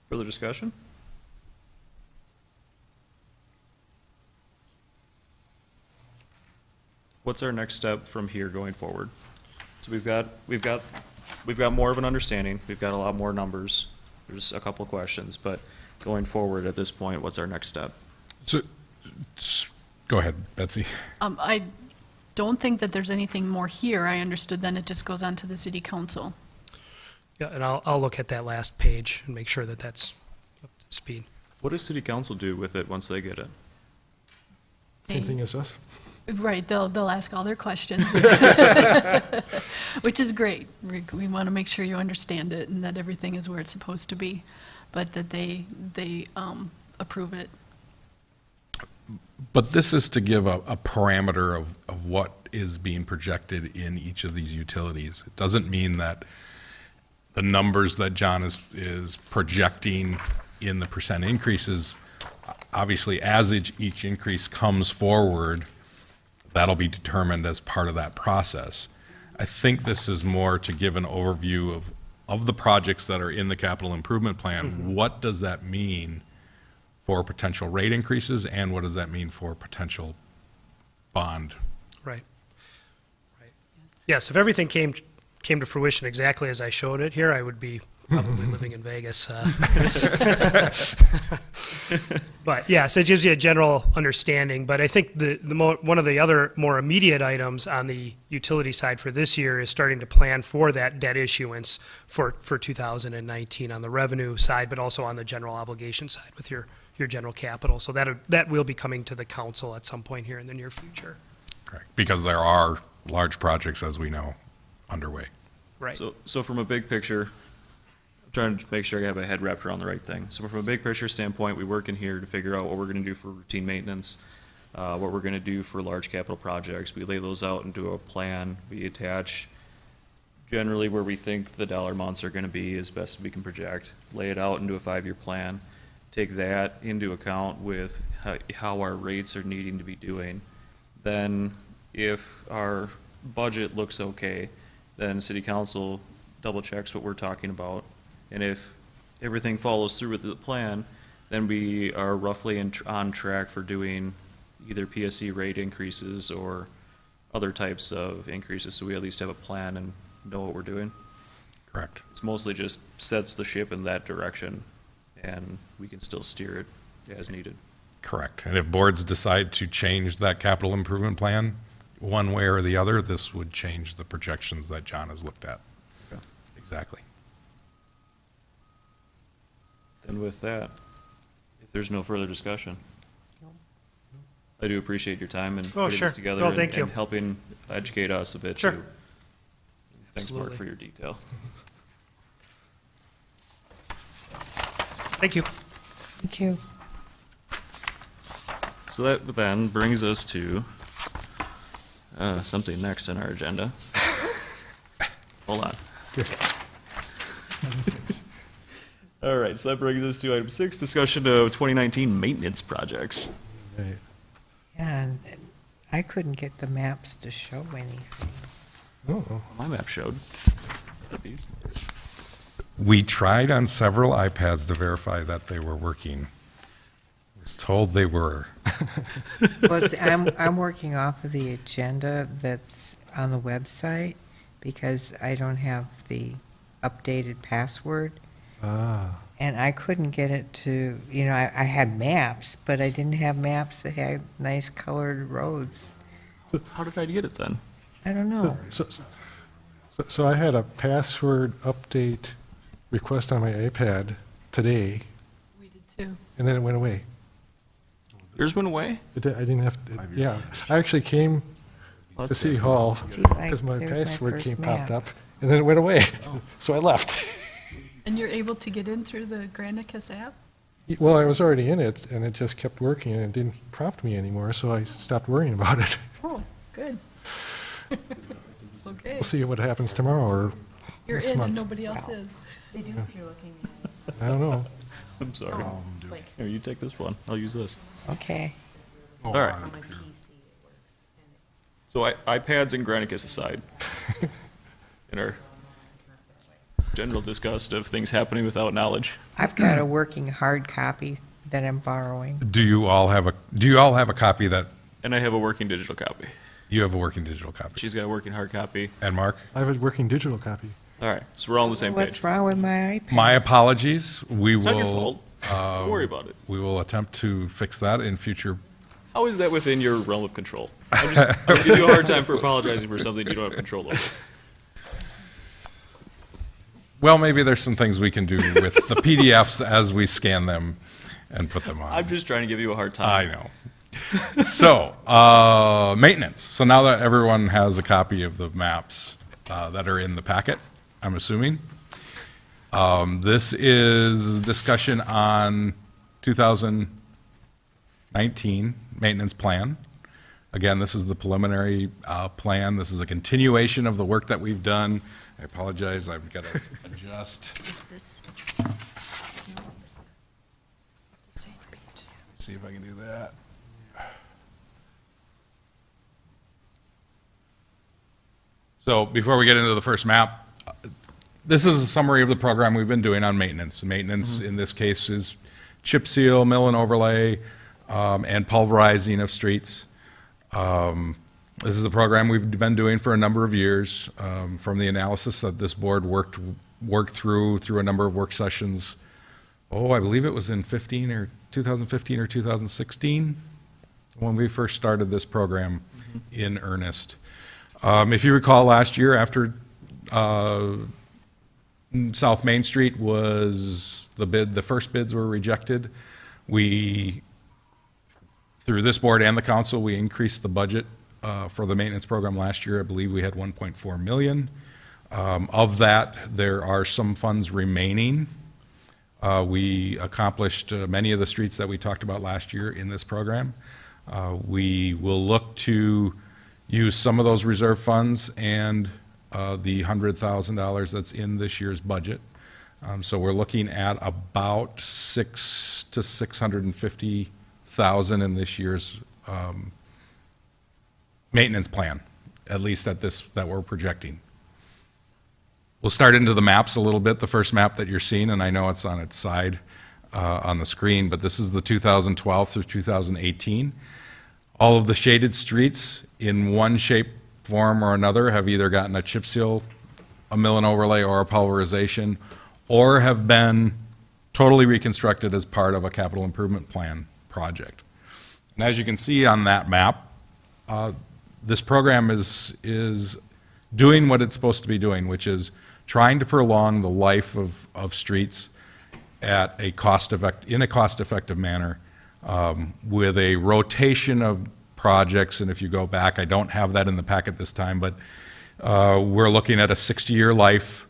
Further discussion? What's our next step from here going forward? So we've got more of an understanding, we've got a lot more numbers, there's a couple of questions, but going forward at this point, what's our next step? So, go ahead, Betsy. I don't think that there's anything more here. I understood then it just goes on to the city council. Yeah, and I'll look at that last page and make sure that that's up to speed. What does city council do with it once they get it? Same They- thing as us? Right, they'll ask all their questions, which is great. We want to make sure you understand it and that everything is where it's supposed to be, but that they approve it. But this is to give a parameter of what is being projected in each of these utilities. It doesn't mean that the numbers that John is projecting in the percent increases, obviously, as each increase comes forward, that'll be determined as part of that process. I think this is more to give an overview of the projects that are in the capital improvement plan. What does that mean for potential rate increases, and what does that mean for potential bond? Right. Yes, if everything came to fruition exactly as I showed it here, I would be probably living in Vegas. But yes, it gives you a general understanding. But I think one of the other more immediate items on the utility side for this year is starting to plan for that debt issuance for 2019 on the revenue side, but also on the general obligation side with your general capital. So that will be coming to the council at some point here in the near future. Correct. Because there are large projects, as we know, underway. Right. So from a big picture, I'm trying to make sure I have my head wrapped around the right thing. So from a big picture standpoint, we work in here to figure out what we're going to do for routine maintenance, what we're going to do for large capital projects. We lay those out into a plan. We attach generally where we think the dollar amounts are going to be as best as we can project, lay it out into a 5-year plan, take that into account with how our rates are needing to be doing. Then if our budget looks okay, then city council double checks what we're talking about. And if everything follows through with the plan, then we are roughly on track for doing either PSC rate increases or other types of increases, so we at least have a plan and know what we're doing. Correct. It's mostly just sets the ship in that direction, and we can still steer it as needed. Correct. And if boards decide to change that capital improvement plan one way or the other, this would change the projections that John has looked at. Okay. Exactly. Then with that, if there's no further discussion, I do appreciate your time and putting sure. this together No, thank you. and helping educate us a bit Sure. too. Thanks, Mark, Absolutely. for your detail. Thank you. Thank you. So that then brings us to something next on our agenda. Hold on. All right, so that brings us to item 6, discussion of 2019 maintenance projects. Right. And I couldn't get the maps to show anything. Oh, My map showed these. We tried on several iPads to verify that they were working. I was told they were. Well, see, I'm working off of the agenda that's on the website because I don't have the updated password. And I couldn't get it to, I had maps, but I didn't have maps that had nice colored roads. How did I get it then? I don't know. So I had a password update request on my iPad today, We did too. and then it went away. Yours went away? I didn't have, yeah. I actually came Well, to that's City good. Hall See, like, because my there's my password first came popped map. up, and then it went away. So I left. And you're able to get in through the Granicus app? Well, I was already in it, and it just kept working, and it didn't prompt me anymore, so I stopped worrying about it. Oh, good. Okay, We'll see what happens tomorrow, or you're next in month. and nobody else is. They do if you're looking at I don't know. I'm sorry. it, like, Here, you take this one. I'll use this. Okay. All right. on my PC it works. And So iPads and Granicus aside, in our general disgust of things happening without knowledge. I've got a working hard copy that I'm borrowing. Do you all have a copy that And I have a working digital copy. you have a working digital copy? She's got a working hard copy. And Mark? I have a working digital copy. All right, so we're all on the same page. What's wrong with my iPad? My apologies. We It's not your will, fault. Don't worry about it. we will attempt to fix that in future. How is that within your realm of control? I'm gonna give you a hard time for apologizing for something you don't have control over. Well, maybe there's some things we can do with the PDFs as we scan them and put them on. I'm just trying to give you a hard I time. know. So, maintenance. So now that everyone has a copy of the maps that are in the packet, I'm assuming, this is discussion on 2019 19 maintenance plan. Again, this is the preliminary plan. This is a continuation of the work that we've done. I apologize, I've got to adjust. Is this? It's the same page. See if I can do that. So before we get into the first map, this is a summary of the program we've been doing on maintenance. Maintenance in this case is chip seal, mill and overlay, and pulverizing of streets. This is a program we've been doing for a number of years, from the analysis that this board worked through a number of work sessions. I believe it was in 2015 or 2016 when we first started this program in earnest. If you recall, last year after South Main Street was the first bids were rejected, through this board and the council, we increased the budget for the maintenance program last year. I believe we had 1.4 million. Of that, there are some funds remaining. We accomplished many of the streets that we talked about last year in this program. We will look to use some of those reserve funds and the $100,000 that's in this year's budget. So we're looking at about $600,000 to $650,000 in this year's maintenance plan, at least that we're projecting. We'll start into the maps a little bit. The first map that you're seeing, and I know it's on its side on the screen, but this is the 2012 through 2018. All of the shaded streets in one shape, form, or another have either gotten a chip seal, a mill and overlay, or a pulverization, or have been totally reconstructed as part of a capital improvement plan project. And as you can see on that map, this program is doing what it's supposed to be doing, which is trying to prolong the life of streets at a cost-effective manner, with a rotation of projects. And if you go back, I don't have that in the packet this time, but we're looking at a 60-year life.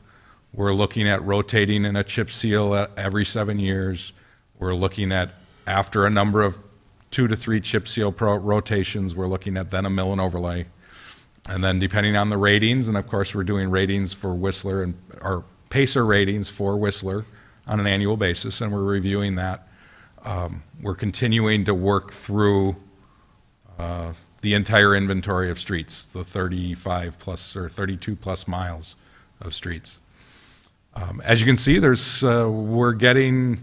We're looking at rotating in a chip seal every 7 years. We're looking at, after a number of 2 to 3 chip seal rotations, we're looking at then a mill and overlay. And then depending on the ratings, and of course we're doing ratings for Whistler or Pacer ratings for Whistler on an annual basis, and we're reviewing that. We're continuing to work through the entire inventory of streets, the 35 plus or 32 plus miles of streets. As you can see, we're getting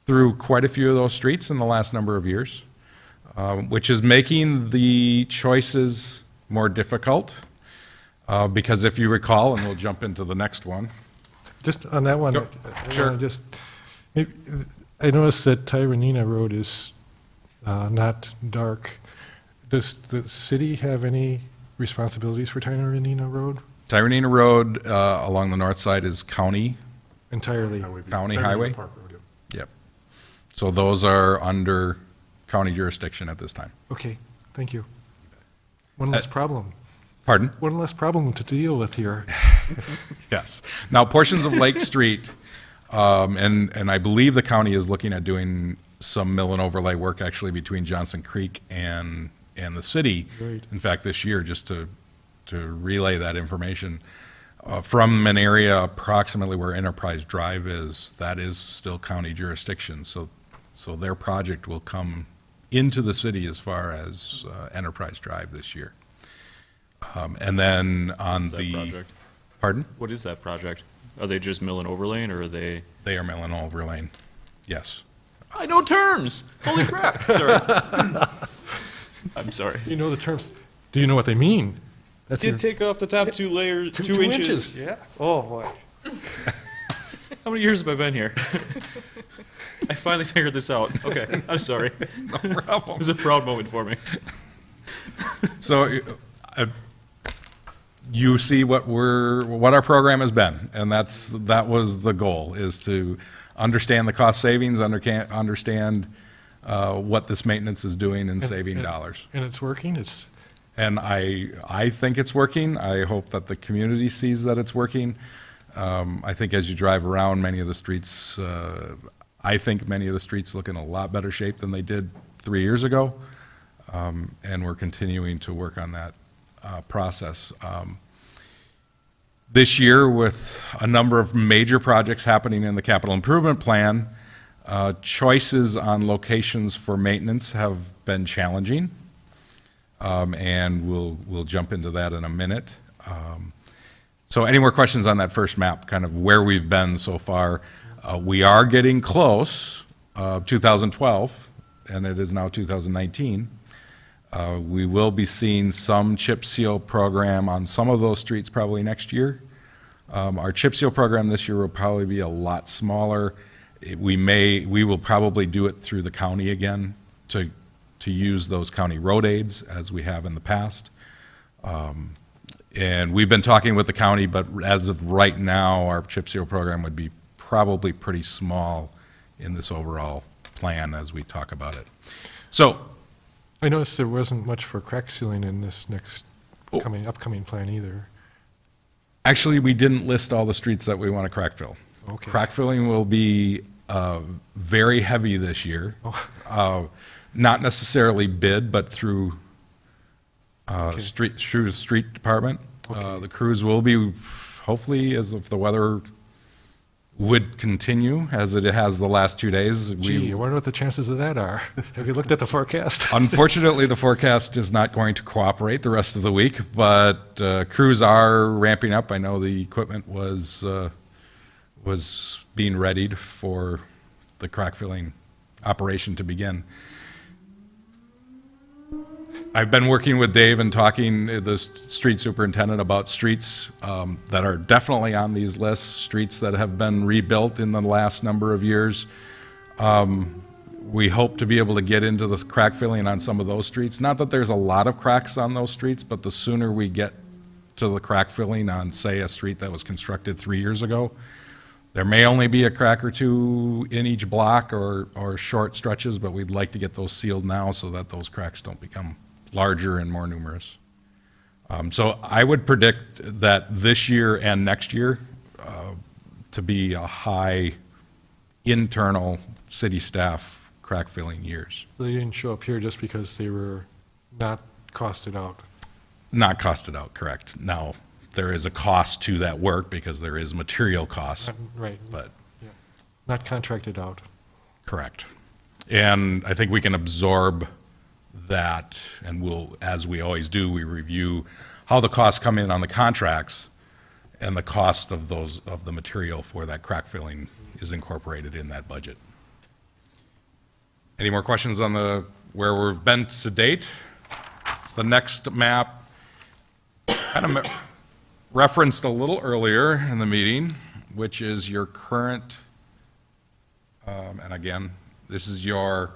through quite a few of those streets in the last number of years, which is making the choices more difficult, because if you recall, and we'll jump into the next one. Just on that one, Sure. I noticed that Tyranina Road is not dark. Does the city have any responsibilities for Tyranina Road? Tyranina Road along the north side is county Entirely. County highway? Yep. So those are under county jurisdiction at this time. Okay, thank you. One less problem. Pardon? One less problem to deal with here. Yes. Now, portions of Lake Street, and I believe the county is looking at doing some mill and overlay work actually between Johnson Creek and the city. Right. In fact, this year, just to relay that information, from an area approximately where Enterprise Drive is, that is still county jurisdiction. So their project will come into the city as far as Enterprise Drive this year. And then on What's that project? Pardon? What is that project? Are they just mill and overlaying, or are they? They are mill and overlaying, yes. I know terms. Holy crap! Sorry. I'm sorry. You know the terms. Do you know what they mean? That's Did take off the top 2 layers, 2 inches. Yeah. Oh, boy. How many years have I been here? I finally figured this out. Okay, I'm sorry. No problem. It was a proud moment for me. So you see what our program has been, and that was the goal, is to understand the cost savings, understand what this maintenance is doing and saving dollars. And it's working? And I think it's working. I hope that the community sees that it's working. I think as you drive around many of the streets, I think many of the streets look in a lot better shape than they did 3 years ago, and we're continuing to work on that process. This year, with a number of major projects happening in the capital improvement plan, choices on locations for maintenance have been challenging, and we'll jump into that in a minute. So any more questions on that first map, kind of where we've been so far? We are getting close, 2012, and it is now 2019. We will be seeing some chip seal program on some of those streets probably next year. Our chip seal program this year will probably be a lot smaller. We will probably do it through the county again to use those county road aids as we have in the past. And we've been talking with the county, but as of right now, our chip seal program would be probably pretty small in this overall plan as we talk about it. So, I noticed there wasn't much for crack sealing in this next upcoming plan either. actually, we didn't list all the streets that we want to crack fill. Okay. Crack filling will be very heavy this year. Not necessarily bid, but through street department. Okay. The crews will be, hopefully, as if the weather would continue as it has the last 2 days. Gee, I wonder what the chances of that are. Have you looked at the forecast? Unfortunately, the forecast is not going to cooperate the rest of the week, but crews are ramping up. I know the equipment was being readied for the crack filling operation to begin. I've been working with Dave and talking to the street superintendent about streets that are definitely on these lists, streets that have been rebuilt in the last number of years. We hope to be able to get into the crack filling on some of those streets. Not that there's a lot of cracks on those streets, but the sooner we get to the crack filling on, say, a street that was constructed 3 years ago, there may only be a crack or two in each block or short stretches, but we'd like to get those sealed now so that those cracks don't become larger and more numerous. So I would predict that this year and next year to be a high internal city staff crack filling years. So they didn't show up here just because they were not costed out? Not costed out, correct. Now, there is a cost to that work because there is material cost. Right. But yeah. Not contracted out. correct. And I think we can absorb that, and we'll, as we always do, we review how the costs come in on the contracts, and the cost of those, of the material for that crack filling is incorporated in that budget. Any more questions on the, where we've been to date? The next map, kind of referenced a little earlier in the meeting, which is your current, and again, this is your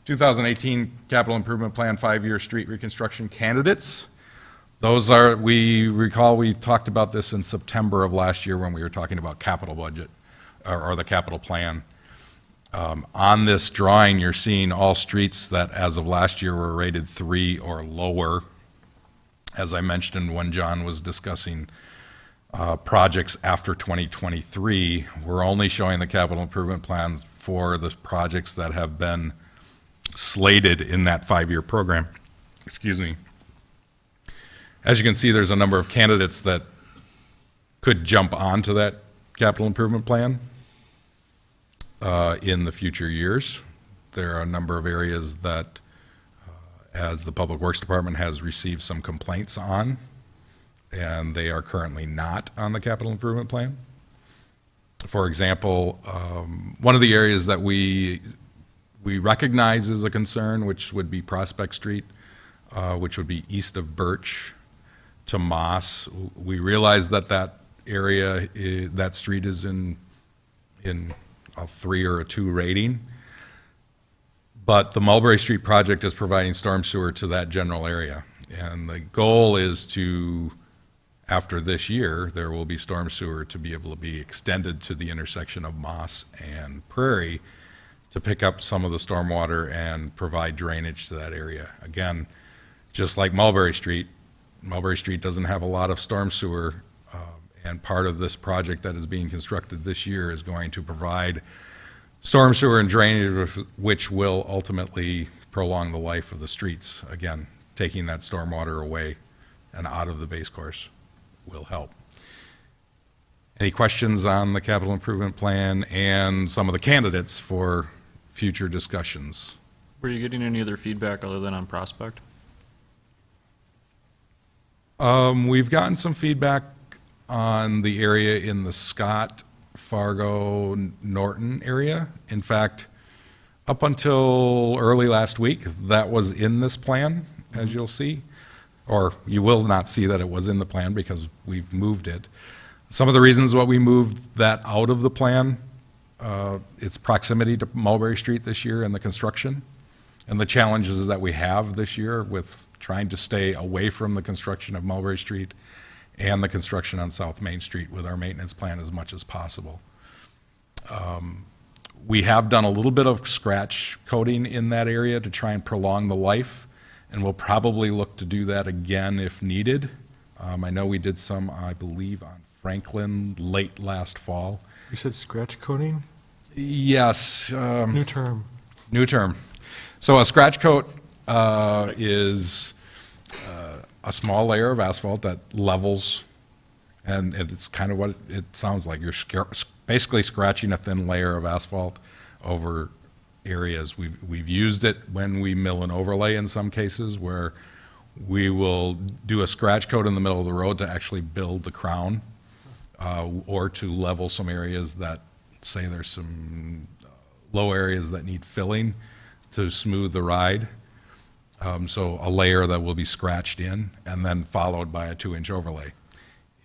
2018 Capital Improvement Plan 5-year street reconstruction candidates. Those are, we recall we talked about this in September of last year when we were talking about capital budget, or the capital plan. On this drawing, you're seeing all streets that as of last year were rated 3 or lower. As I mentioned when John was discussing projects after 2023, we're only showing the capital improvement plans for the projects that have been slated in that 5-year program. Excuse me. As you can see, there's a number of candidates that could jump onto that capital improvement plan in the future years. There are a number of areas that, as the Public Works Department has received some complaints on, and they are currently not on the capital improvement plan. For example, one of the areas that we recognize as a concern, which would be Prospect Street, which would be east of Birch to Moss. We realize that that area, that street is in a 3 or a 2 rating, but the Mulberry Street project is providing storm sewer to that general area. And the goal is to, after this year, there will be storm sewer to be able to be extended to the intersection of Moss and Prairie to pick up some of the stormwater and provide drainage to that area. Again, just like Mulberry Street doesn't have a lot of storm sewer, and part of this project that is being constructed this year is going to provide storm sewer and drainage, which will ultimately prolong the life of the streets. Again, taking that stormwater away and out of the base course will help. Any questions on the capital improvement plan and some of the candidates for future discussions? Were you getting any other feedback other than on Prospect? We've gotten some feedback on the area in the Scott, Fargo, Norton area. In fact, up until early last week, that was in this plan, as you'll see. Or you will not see that it was in the plan because we've moved it. Some of the reasons why we moved that out of the plan, its proximity to Mulberry Street this year and the construction, and the challenges that we have this year with trying to stay away from the construction of Mulberry Street and the construction on South Main Street with our maintenance plan as much as possible. We have done a little bit of scratch coating in that area to try and prolong the life, and we'll probably look to do that again if needed. I know we did some, I believe, on Franklin late last fall. You said scratch coating? Yes. New term. New term. So a scratch coat is a small layer of asphalt that levels, and it's kind of what it sounds like. You're basically scratching a thin layer of asphalt over areas. We've used it when we mill and overlay in some cases, where we will do a scratch coat in the middle of the road to actually build the crown, or to level some areas that, say there's some low areas that need filling to smooth the ride. So a layer that will be scratched in and then followed by a 2-inch overlay.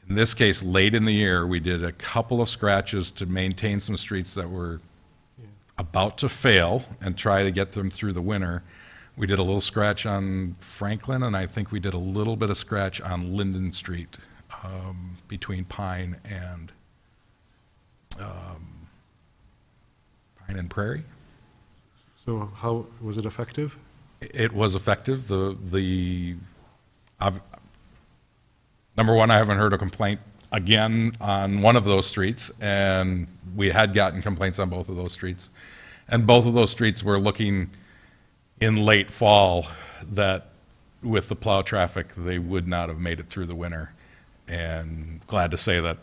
In this case, late in the year, we did a couple of scratches to maintain some streets that were about to fail and try to get them through the winter. We did a little scratch on Franklin, and I think we did a little bit of scratch on Linden Street, between Pine and Prairie. So how, was it effective? It was effective. Number one, I haven't heard a complaint again on one of those streets, and we had gotten complaints on both of those streets. And both of those streets were looking in late fall that with the plow traffic, they would not have made it through the winter. And glad to say that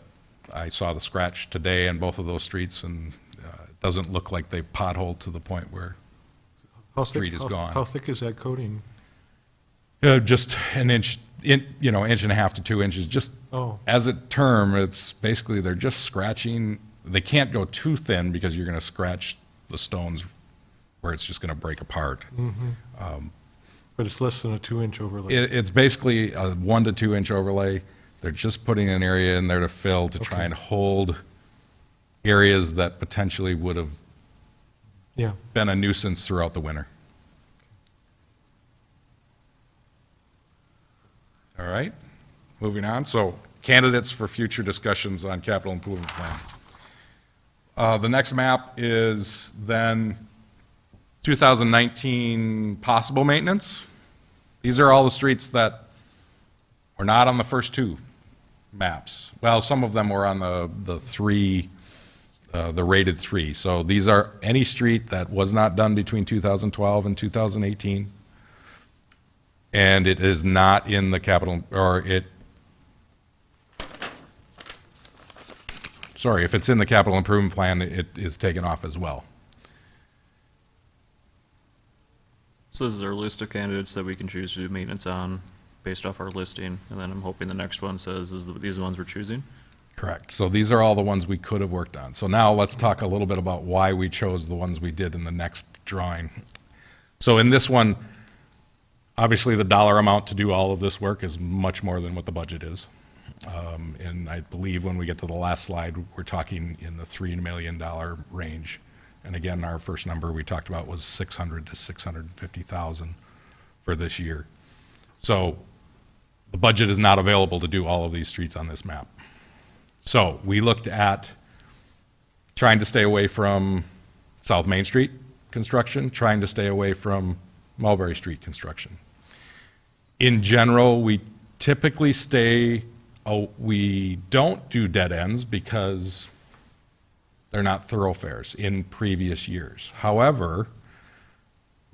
I saw the scratch today in both of those streets, and it doesn't look like they've potholed to the point where street is gone. How thick is that coating? Just an inch, inch and a half to 2 inches. Just as a term, it's basically they're just scratching. They can't go too thin because you're going to scratch the stones where it's just going to break apart. Mm-hmm. But it's less than a 2-inch overlay. It's basically a 1 to 2 inch overlay. They're just putting an area in there to fill to try and hold areas that potentially would have been a nuisance throughout the winter. All right, moving on. So candidates for future discussions on capital improvement plan. The next map is then 2019 possible maintenance. These are all the streets that were not on the first two maps. Well, some of them were on the three, the rated 3. So these are any street that was not done between 2012 and 2018. And it is not in the capital, or if it's in the capital improvement plan, it is taken off as well. So this is our list of candidates that we can choose to do maintenance on based off our listing, and then I'm hoping the next one says these are the ones we're choosing. Correct. So these are all the ones we could have worked on. So now let's talk a little bit about why we chose the ones we did in the next drawing. So in this one, obviously the dollar amount to do all of this work is much more than what the budget is. And I believe when we get to the last slide, we're talking in the $3 million range. And again, our first number we talked about was 600 to 650,000 for this year. So the budget is not available to do all of these streets on this map. So we looked at trying to stay away from South Main Street construction, trying to stay away from Mulberry Street construction. In general, we typically we don't do dead ends because They're not thoroughfares in previous years. However,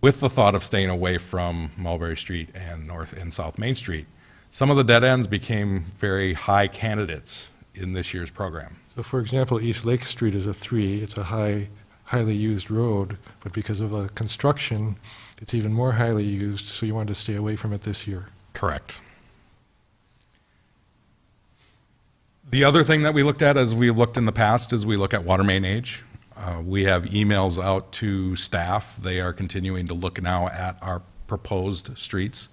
with the thought of staying away from Mulberry Street and North and South Main Street, some of the dead ends became very high candidates in this year's program. So for example, East Lake Street is a 3. It's a highly used road, but because of the construction, it's even more highly used, so you wanted to stay away from it this year. Correct. The other thing that we looked at, as we've looked in the past, is we look at water main age. We have emails out to staff. They are continuing to look now at our proposed streets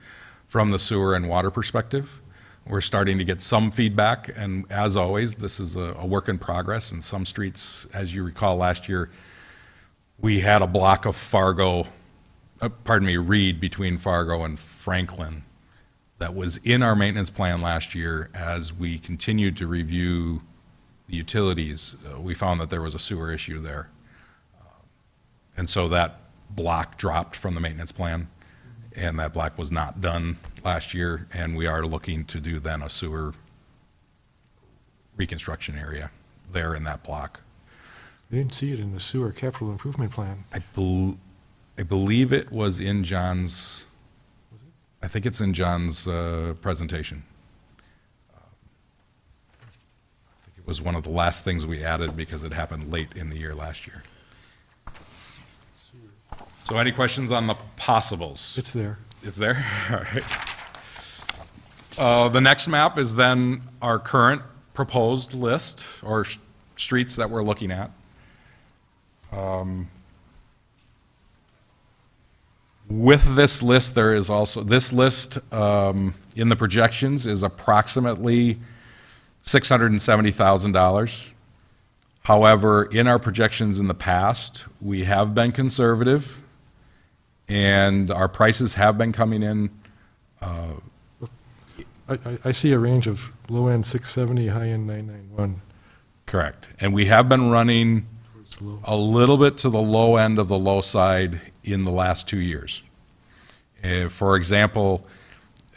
from the sewer and water perspective. We're starting to get some feedback, and as always, this is a work in progress. And some streets, as you recall last year, we had a block of Reed between Fargo and Franklin that was in our maintenance plan last year. As we continued to review the utilities, we found that there was a sewer issue there. And so that block dropped from the maintenance plan, and that block was not done last year, and we are looking to do then a sewer reconstruction area there in that block. I didn't see it in the sewer capital improvement plan. I believe it was in John's, I think it's in John's presentation. I think it was one of the last things we added because it happened late in the year last year. So any questions on the possibles? It's there. It's there? All right. The next map is then our current proposed list, or streets that we're looking at. With this list, there is also, this list in the projections is approximately $670,000. However, in our projections in the past, we have been conservative, and our prices have been coming in. I see a range of low end 670, high end 991. Correct. And we have been running Towards low. a little bit to the low end of the low side in the last 2 years. For example,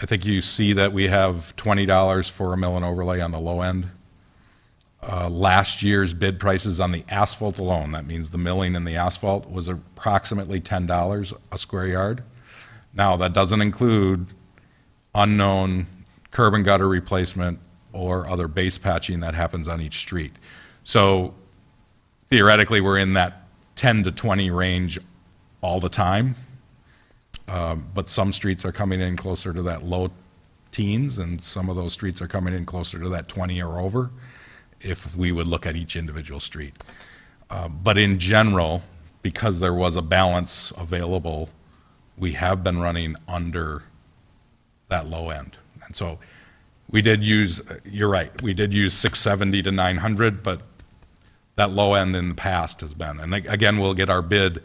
I think you see that we have $20 for a mill and overlay on the low end. Last year's bid prices on the asphalt alone, that means the milling and the asphalt, was approximately $10 a square yard. Now, that doesn't include unknown curb and gutter replacement or other base patching that happens on each street. So theoretically, we're in that 10 to 20 range all the time. But some streets are coming in closer to that low teens, and some of those streets are coming in closer to that 20 or over, if we would look at each individual street. But in general, because there was a balance available, we have been running under that low end. And so we did use, you're right, we did use 670 to 900, but that low end in the past has been. And again, we'll get our bid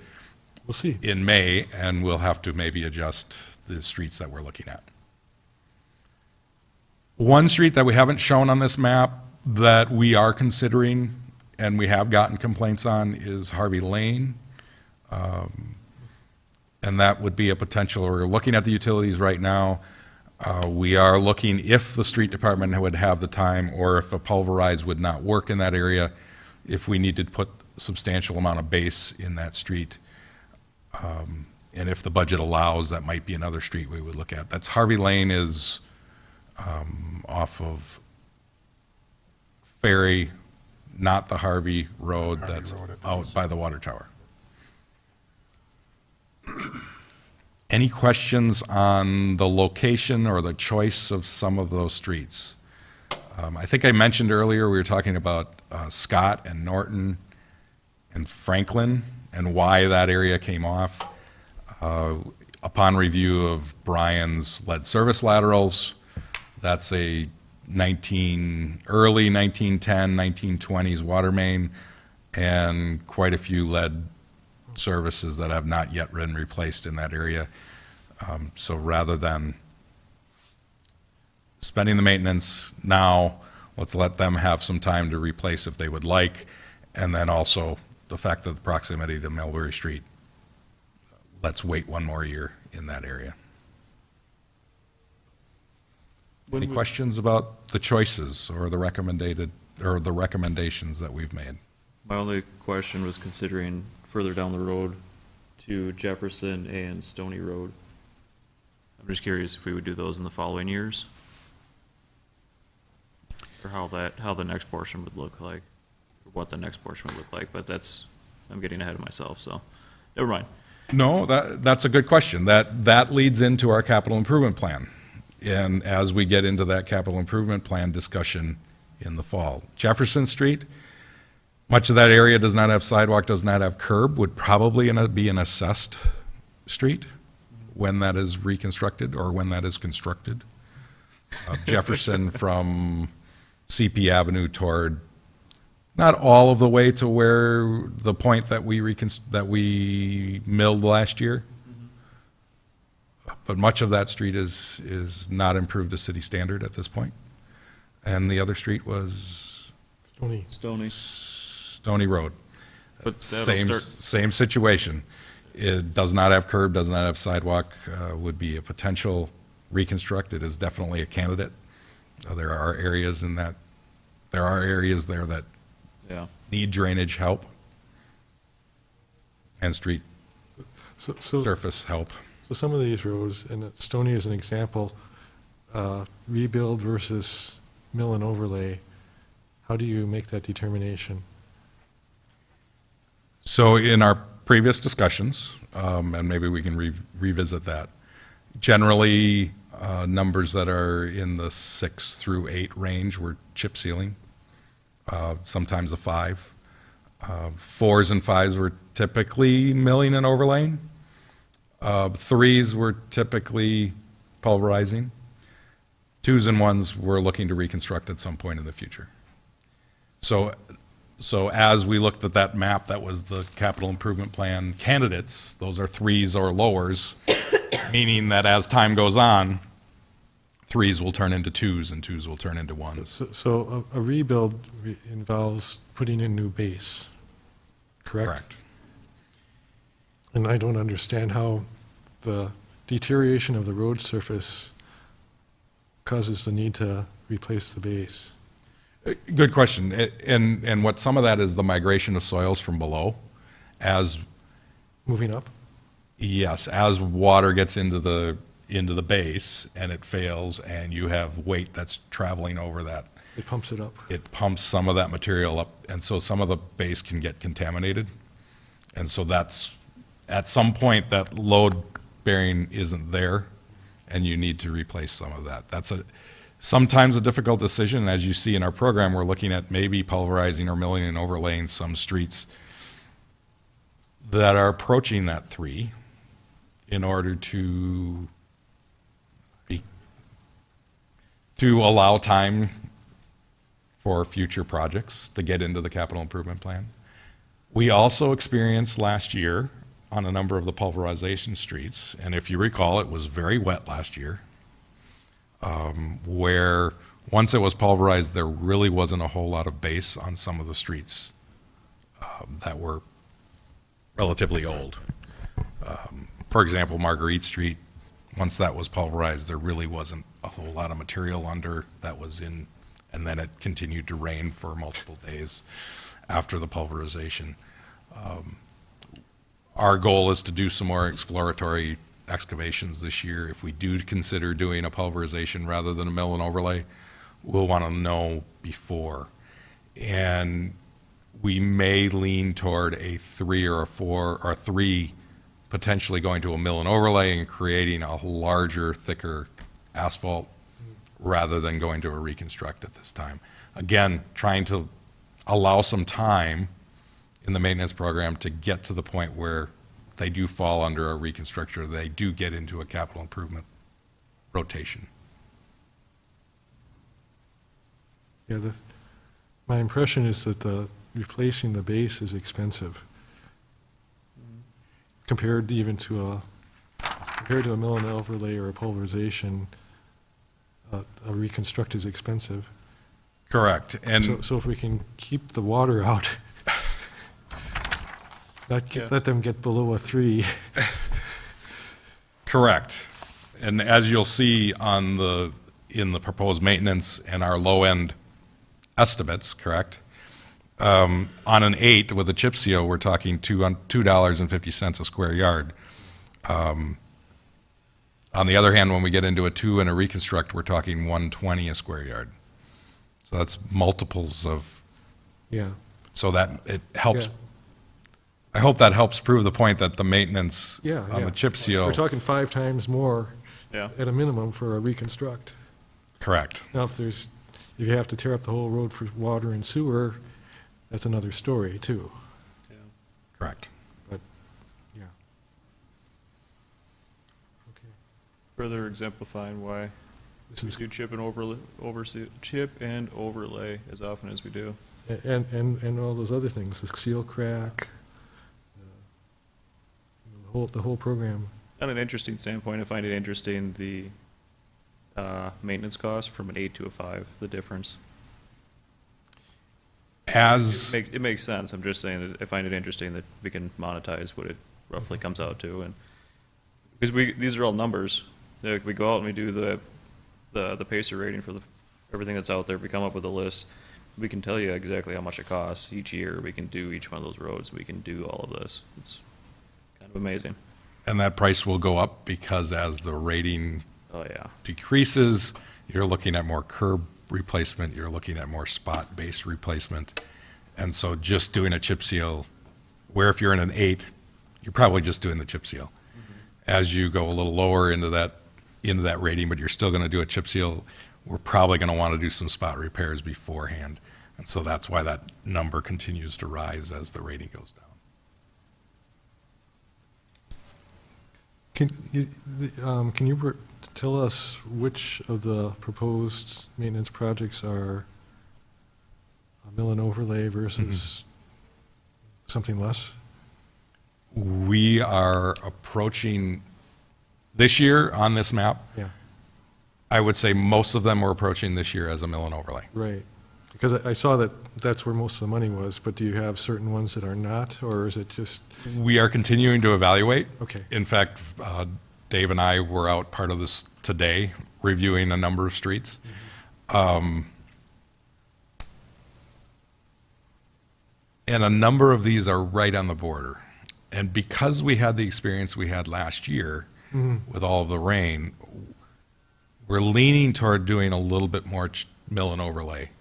We'll see. in May, and we'll have to maybe adjust the streets that we're looking at. One street that we haven't shown on this map that we are considering and we have gotten complaints on is Harvey Lane. And that would be a potential. We're looking at the utilities right now. We are looking if the street department would have the time, or if a pulverize would not work in that area, if we need to put a substantial amount of base in that street. And if the budget allows, that might be another street we would look at. That's Harvey Lane is off of Ferry, not the Harvey Road that's out by the water tower. Any questions on the location or the choice of some of those streets? I think I mentioned earlier we were talking about Scott and Norton and Franklin and why that area came off. Upon review of Brian's lead service laterals, that's a early 1910, 1920s water main, and quite a few lead services that have not yet been replaced in that area. So rather than spending the maintenance now, let's let them have some time to replace if they would like, and then also the fact that the proximity to Mulberry Street, let's wait one more year in that area. Any questions about the choices or the recommendations that we've made? My only question was considering further down the road to Jefferson and Stony Road. I'm just curious if we would do those in the following years. Or how the next portion would look like, or what the next portion would look like, but I'm getting ahead of myself, so, never mind. No, that's a good question. That leads into our capital improvement plan. And as we get into that capital improvement plan discussion in the fall. Jefferson Street, much of that area does not have sidewalk, does not have curb, would probably be an assessed street when that is reconstructed or when that is constructed. Jefferson from CP Avenue toward, not all of the way to where the point that we milled last year, but much of that street is not improved to city standard at this point. And the other street was Stony Road. But that'll start, Same situation. It does not have curb, does not have sidewalk, would be a potential reconstruct. It is definitely a candidate. There are areas there that yeah. need drainage help and street So surface help. So some of these roads, and Stony is an example, rebuild versus mill and overlay, how do you make that determination? So in our previous discussions, and maybe we can revisit that, generally numbers that are in the 6 through 8 range were chip sealing, sometimes a 5. 4s and 5s were typically milling and overlaying. 3s were typically pulverizing. 2s and 1s were looking to reconstruct at some point in the future. So as we looked at that map, that was the capital improvement plan candidates. Those are 3s or lowers, meaning that as time goes on, 3s will turn into 2s and 2s will turn into 1s. So a rebuild involves putting in new base, correct? Correct. And I don't understand how the deterioration of the road surface causes the need to replace the base. Good question. And what some of that is the migration of soils from below. As Moving up? yes, as water gets into the base and it fails and you have weight that's traveling over that, It pumps it up. it pumps some of that material up, and so some of the base can get contaminated. And so that's, at some point, that load bearing isn't there, and you need to replace some of that. That's sometimes a difficult decision. As you see in our program, we're looking at maybe pulverizing or milling and overlaying some streets that are approaching that 3 in order to allow time for future projects to get into the capital improvement plan. We also experienced last year on a number of the pulverization streets, and if you recall, it was very wet last year, where once it was pulverized, there really wasn't a whole lot of base on some of the streets that were relatively old. For example, Marguerite Street, once that was pulverized, there really wasn't a whole lot of material under that was in, and then it continued to rain for multiple days after the pulverization. Our goal is to do some more exploratory excavations this year. If we do consider doing a pulverization rather than a mill and overlay, we'll want to know before. And we may lean toward a 3 or a 4 or 3 potentially going to a mill and overlay and creating a larger, thicker asphalt rather than going to a reconstruct at this time. Again, trying to allow some time in the maintenance program to get to the point where they do fall under a reconstructor, they do get into a capital improvement rotation. Yeah, my impression is that replacing the base is expensive compared even to a mill and overlay or a pulverization. A reconstruct is expensive. Correct. And So if we can keep the water out, let them get below a 3. correct. And as you'll see in the proposed maintenance and our low-end estimates, correct, On an 8 with a chip seal, we're talking $2.50 a square yard. On the other hand, when we get into a 2 and a reconstruct, we're talking $1.20 a square yard. So that's multiples of, Yeah. so that it helps. Yeah. I hope that helps prove the point that the maintenance Yeah, on yeah. the chip seal. We're talking 5 times more Yeah. at a minimum for a reconstruct. Correct. Now, if you have to tear up the whole road for water and sewer, that's another story, too. Correct. But, yeah. Okay. Further exemplifying why This we is, do chip and overlay as often as we do. and all those other things, the seal crack, the whole program. On an interesting standpoint, I find it interesting the maintenance cost from an 8 to a 5, the difference. It makes sense. I'm just saying that I find it interesting that we can monetize what it roughly comes out to, and because these are all numbers. Like, we go out and we do the pacer rating for everything that's out there. We come up with a list. We can tell you exactly how much it costs each year. We can do each one of those roads. We can do all of this. It's kind of amazing. And that price will go up because as the rating Oh yeah. decreases, you're looking at more curb replacement, you're looking at more spot base replacement. And so just doing a chip seal, where if you're in an 8, you're probably just doing the chip seal. As you go a little lower into that rating, but you're still going to do a chip seal, we're probably going to want to do some spot repairs beforehand. And so that's why that number continues to rise as the rating goes down. Can you tell us which of the proposed maintenance projects are a mill and overlay versus something less? We are approaching, this year on this map, Yeah, I would say most of them we're approaching this year as a mill and overlay. right. Because I saw that that's where most of the money was, but do you have certain ones that are not, or is it just, We are continuing to evaluate. okay, In fact, Dave and I were out part of this today, reviewing a number of streets. And a number of these are right on the border. And because we had the experience we had last year with all of the rain, we're leaning toward doing a little bit more mill and overlay,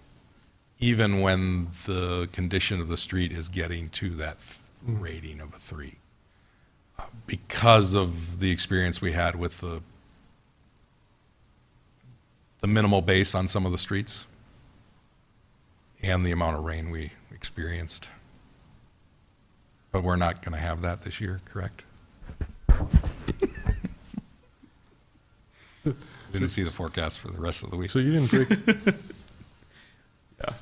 even when the condition of the street is getting to that rating of a 3. Because of the experience we had with the minimal base on some of the streets and the amount of rain we experienced. But we're not going to have that this year, correct? Didn't see the forecast for the rest of the week. so you didn't break, Yeah.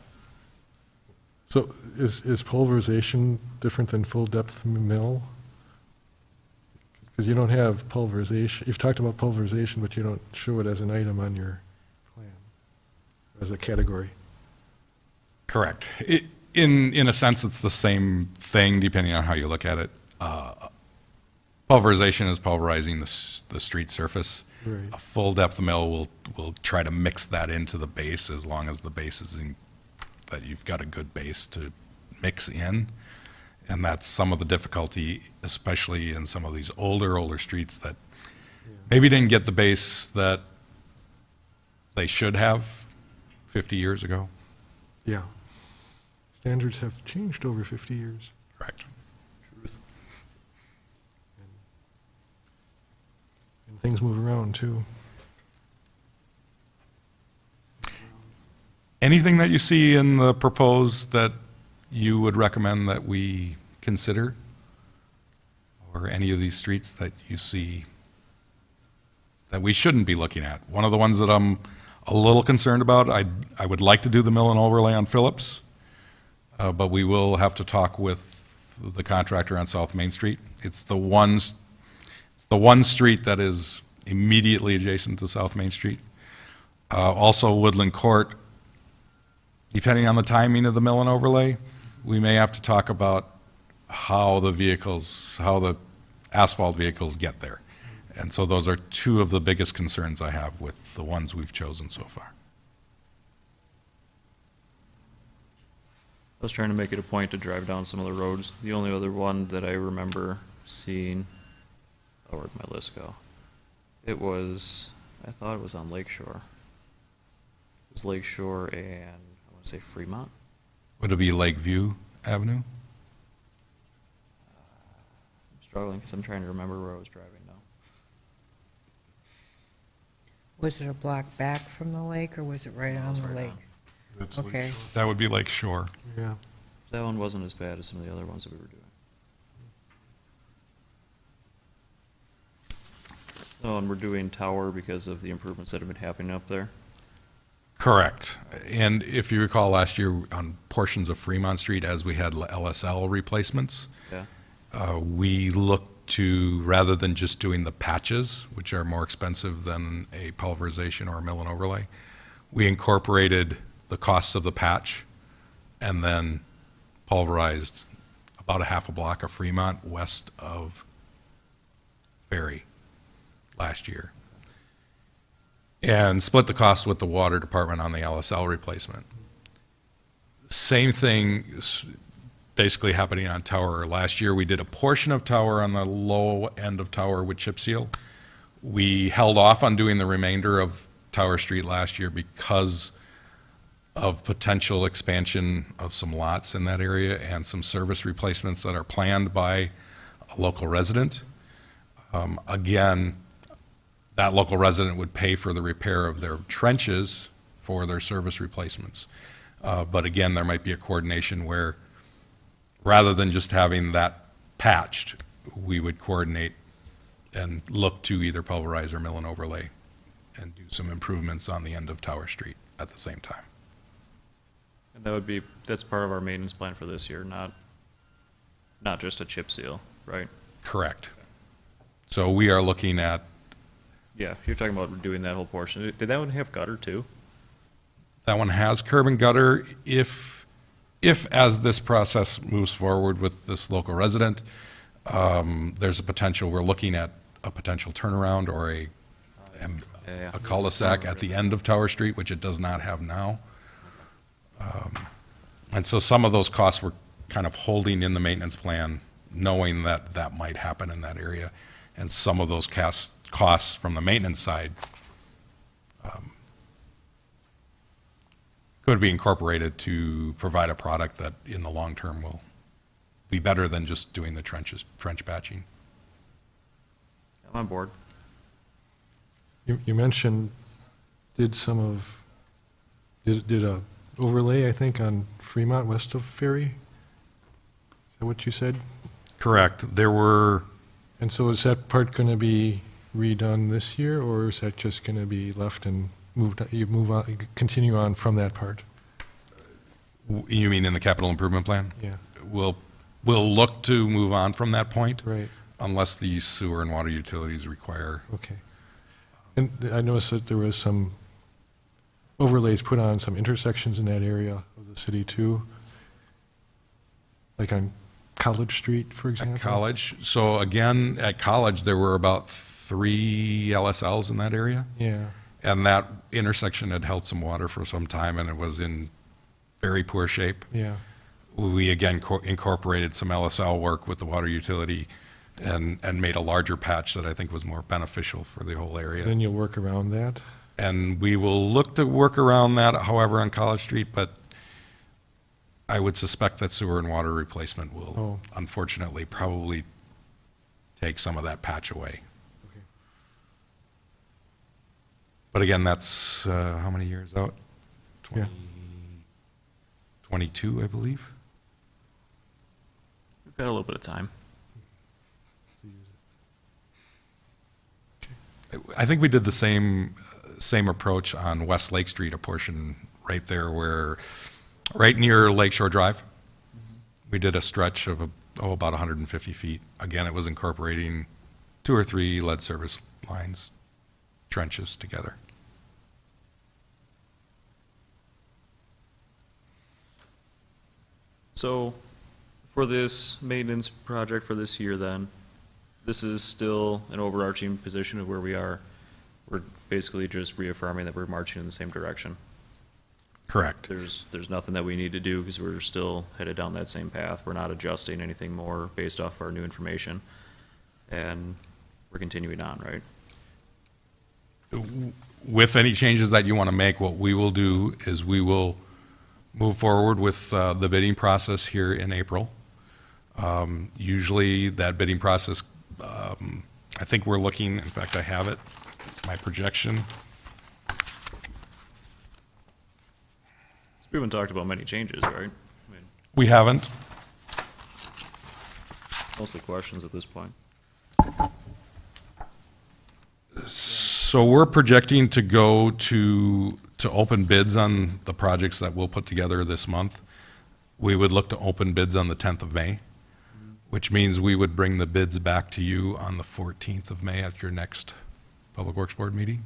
so is pulverization different than full depth mill? Because you don't have pulverization, you've talked about pulverization, but you don't show it as an item on your plan, as a category. Correct. In a sense, it's the same thing depending on how you look at it. Pulverization is pulverizing the street surface. Right. A full depth mill will try to mix that into the base as long as the base is that you've got a good base to mix in. And that's some of the difficulty, especially in some of these older streets that maybe didn't get the base that they should have 50 years ago. Yeah. Standards have changed over 50 years. Correct. And things move around, too. Anything that you see in the proposed that you would recommend that we consider? Or any of these streets that you see that we shouldn't be looking at? One of the ones that I'm a little concerned about, I would like to do the mill and overlay on Phillips, but we will have to talk with the contractor on South Main Street. It's the one street that is immediately adjacent to South Main Street. Also Woodland Court, depending on the timing of the mill and overlay, we may have to talk about how the asphalt vehicles get there. And so those are two of the biggest concerns I have with the ones we've chosen so far. was trying to make it a point to drive down some of the roads. The only other one that I remember seeing, oh, where'd my list go? It was, I thought it was on Lake Shore. It was Lake Shore and, I want to say Fremont. Would it be Lakeview Avenue? I'm struggling because I'm trying to remember where I was driving now. Was it a block back from the lake, or was it right on the lake? Okay. That would be Lake Shore. Yeah. That one wasn't as bad as some of the other ones that we were doing. Oh, and we're doing Tower because of the improvements that have been happening up there. Correct. And if you recall last year on portions of Fremont Street, as we had LSL replacements, Yeah. we looked to, rather than just doing the patches, which are more expensive than a pulverization or a mill and overlay, we incorporated the costs of the patch and then pulverized about a half a block of Fremont west of Ferry last year. And split the cost with the water department on the LSL replacement. Same thing is basically happening on Tower. Last year, we did a portion of Tower on the low end of Tower with chip seal. We held off on doing the remainder of Tower Street last year because of potential expansion of some lots in that area and some service replacements that are planned by a local resident. Again, that local resident would pay for the repair of their trenches for their service replacements. But again, there might be a coordination where rather than just having that patched, we would coordinate and look to either pulverize or mill and overlay and do some improvements on the end of Tower Street at the same time. And that would be, that's part of our maintenance plan for this year, not just a chip seal, right? Correct. So we are looking at, Yeah, you're talking about doing that whole portion. Did that one have gutter too? that one has curb and gutter. If as this process moves forward with this local resident, there's a potential, we're looking at a potential turnaround or a cul-de-sac at the end of Tower Street, which it does not have now. And so some of those costs we're kind of holding in the maintenance plan, knowing that that might happen in that area. And some of those costs from the maintenance side could be incorporated to provide a product that in the long term will be better than just doing the trench patching. I'm on board. You mentioned, did a overlay, I think, on Fremont west of Ferry? Is that what you said? Correct. There were, And so is that part going to be redone this year, or is that just going to be left and move on, continue on from that part? you mean in the capital improvement plan? Yeah, We'll look to move on from that point right, unless the sewer and water utilities require. okay. And I noticed that there was some overlays put on some intersections in that area of the city too, like on College Street, for example. At College, so again, at College, there were about 3 LSLs in that area. Yeah, And that intersection had held some water for some time and it was in very poor shape. yeah, We again incorporated some LSL work with the water utility and made a larger patch that I think was more beneficial for the whole area. then you'll work around that. And we will look to work around that, however, on College Street, but I would suspect that sewer and water replacement will unfortunately probably take some of that patch away. Okay. But again, that's how many years out? 22, I believe. We've got a little bit of time. I think we did the same approach on West Lake Street, a portion right there where, right near Lakeshore Drive. We did a stretch of about 150 feet. Again, it was incorporating 2 or 3 lead service lines, trenches together. So, for this maintenance project for this year then, this is still an overarching position of where we are. We're basically just reaffirming that we're marching in the same direction. Correct. There's nothing that we need to do because we're still headed down that same path. We're not adjusting anything more based off our new information. And we're continuing on, right? With any changes that you want to make, what we will do is we will move forward with the bidding process here in April. Usually that bidding process, I think we're looking, in fact, I have it, my projection. We haven't talked about many changes, right? I mean, We haven't. mostly questions at this point. So we're projecting to go to open bids on the projects that we'll put together this month. We would look to open bids on the 10th of May, which means we would bring the bids back to you on the 14th of May at your next Public Works Board meeting,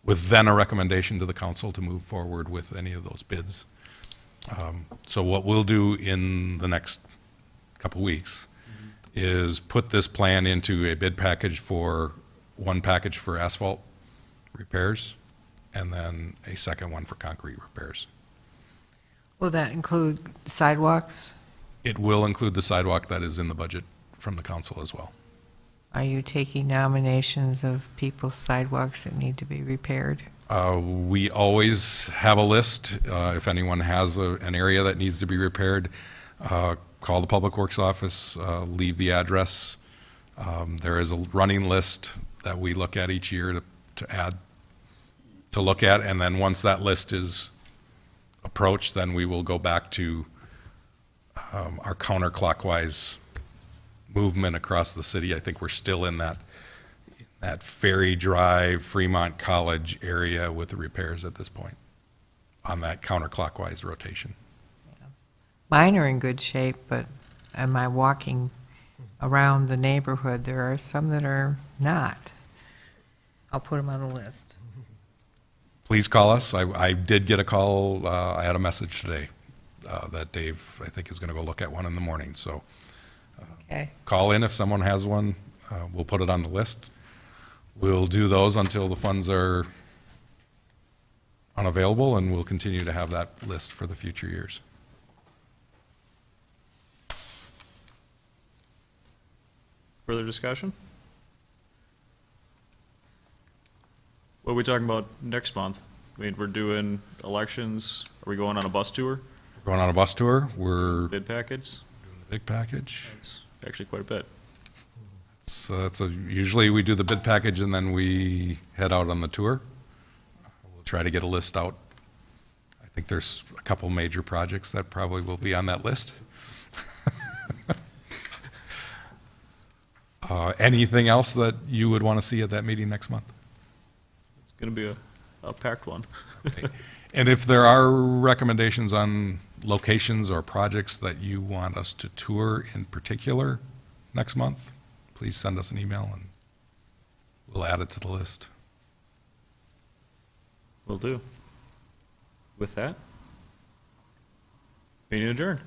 with then a recommendation to the council to move forward with any of those bids. So what we'll do in the next couple weeks is put this plan into a bid package for one package for asphalt repairs and then a second one for concrete repairs. Will that include sidewalks? It will include the sidewalk that is in the budget from the council as well. Are you taking nominations of people's sidewalks that need to be repaired? We always have a list. If anyone has an area that needs to be repaired, call the Public Works office, leave the address. There is a running list that we look at each year to look at, and then once that list is approached, then we will go back to our counterclockwise movement across the city. I think we're still in that Ferry Drive, Fremont College area with the repairs at this point on that counterclockwise rotation. Mine are in good shape, but am I walking around the neighborhood? There are some that are not. I'll put them on the list. Please call us. I did get a call, I had a message today that Dave, I think, is going to go look at one in the morning. So Okay. call in if someone has one. We'll put it on the list. We'll do those until the funds are unavailable, and we'll continue to have that list for the future years. Further discussion? What are we talking about next month? I mean, we're doing elections. Are we going on a bus tour? We're going on a bus tour. We're doing Bid package? the big package. It's actually quite a bit. Usually we do the bid package and then we head out on the tour. We'll try to get a list out. I think there's a couple major projects that probably will be on that list. Anything else that you would want to see at that meeting next month? It's going to be a packed one. Okay. And if there are recommendations on locations or projects that you want us to tour in particular next month, please send us an email and we'll add it to the list. Will do. With that, meeting adjourned.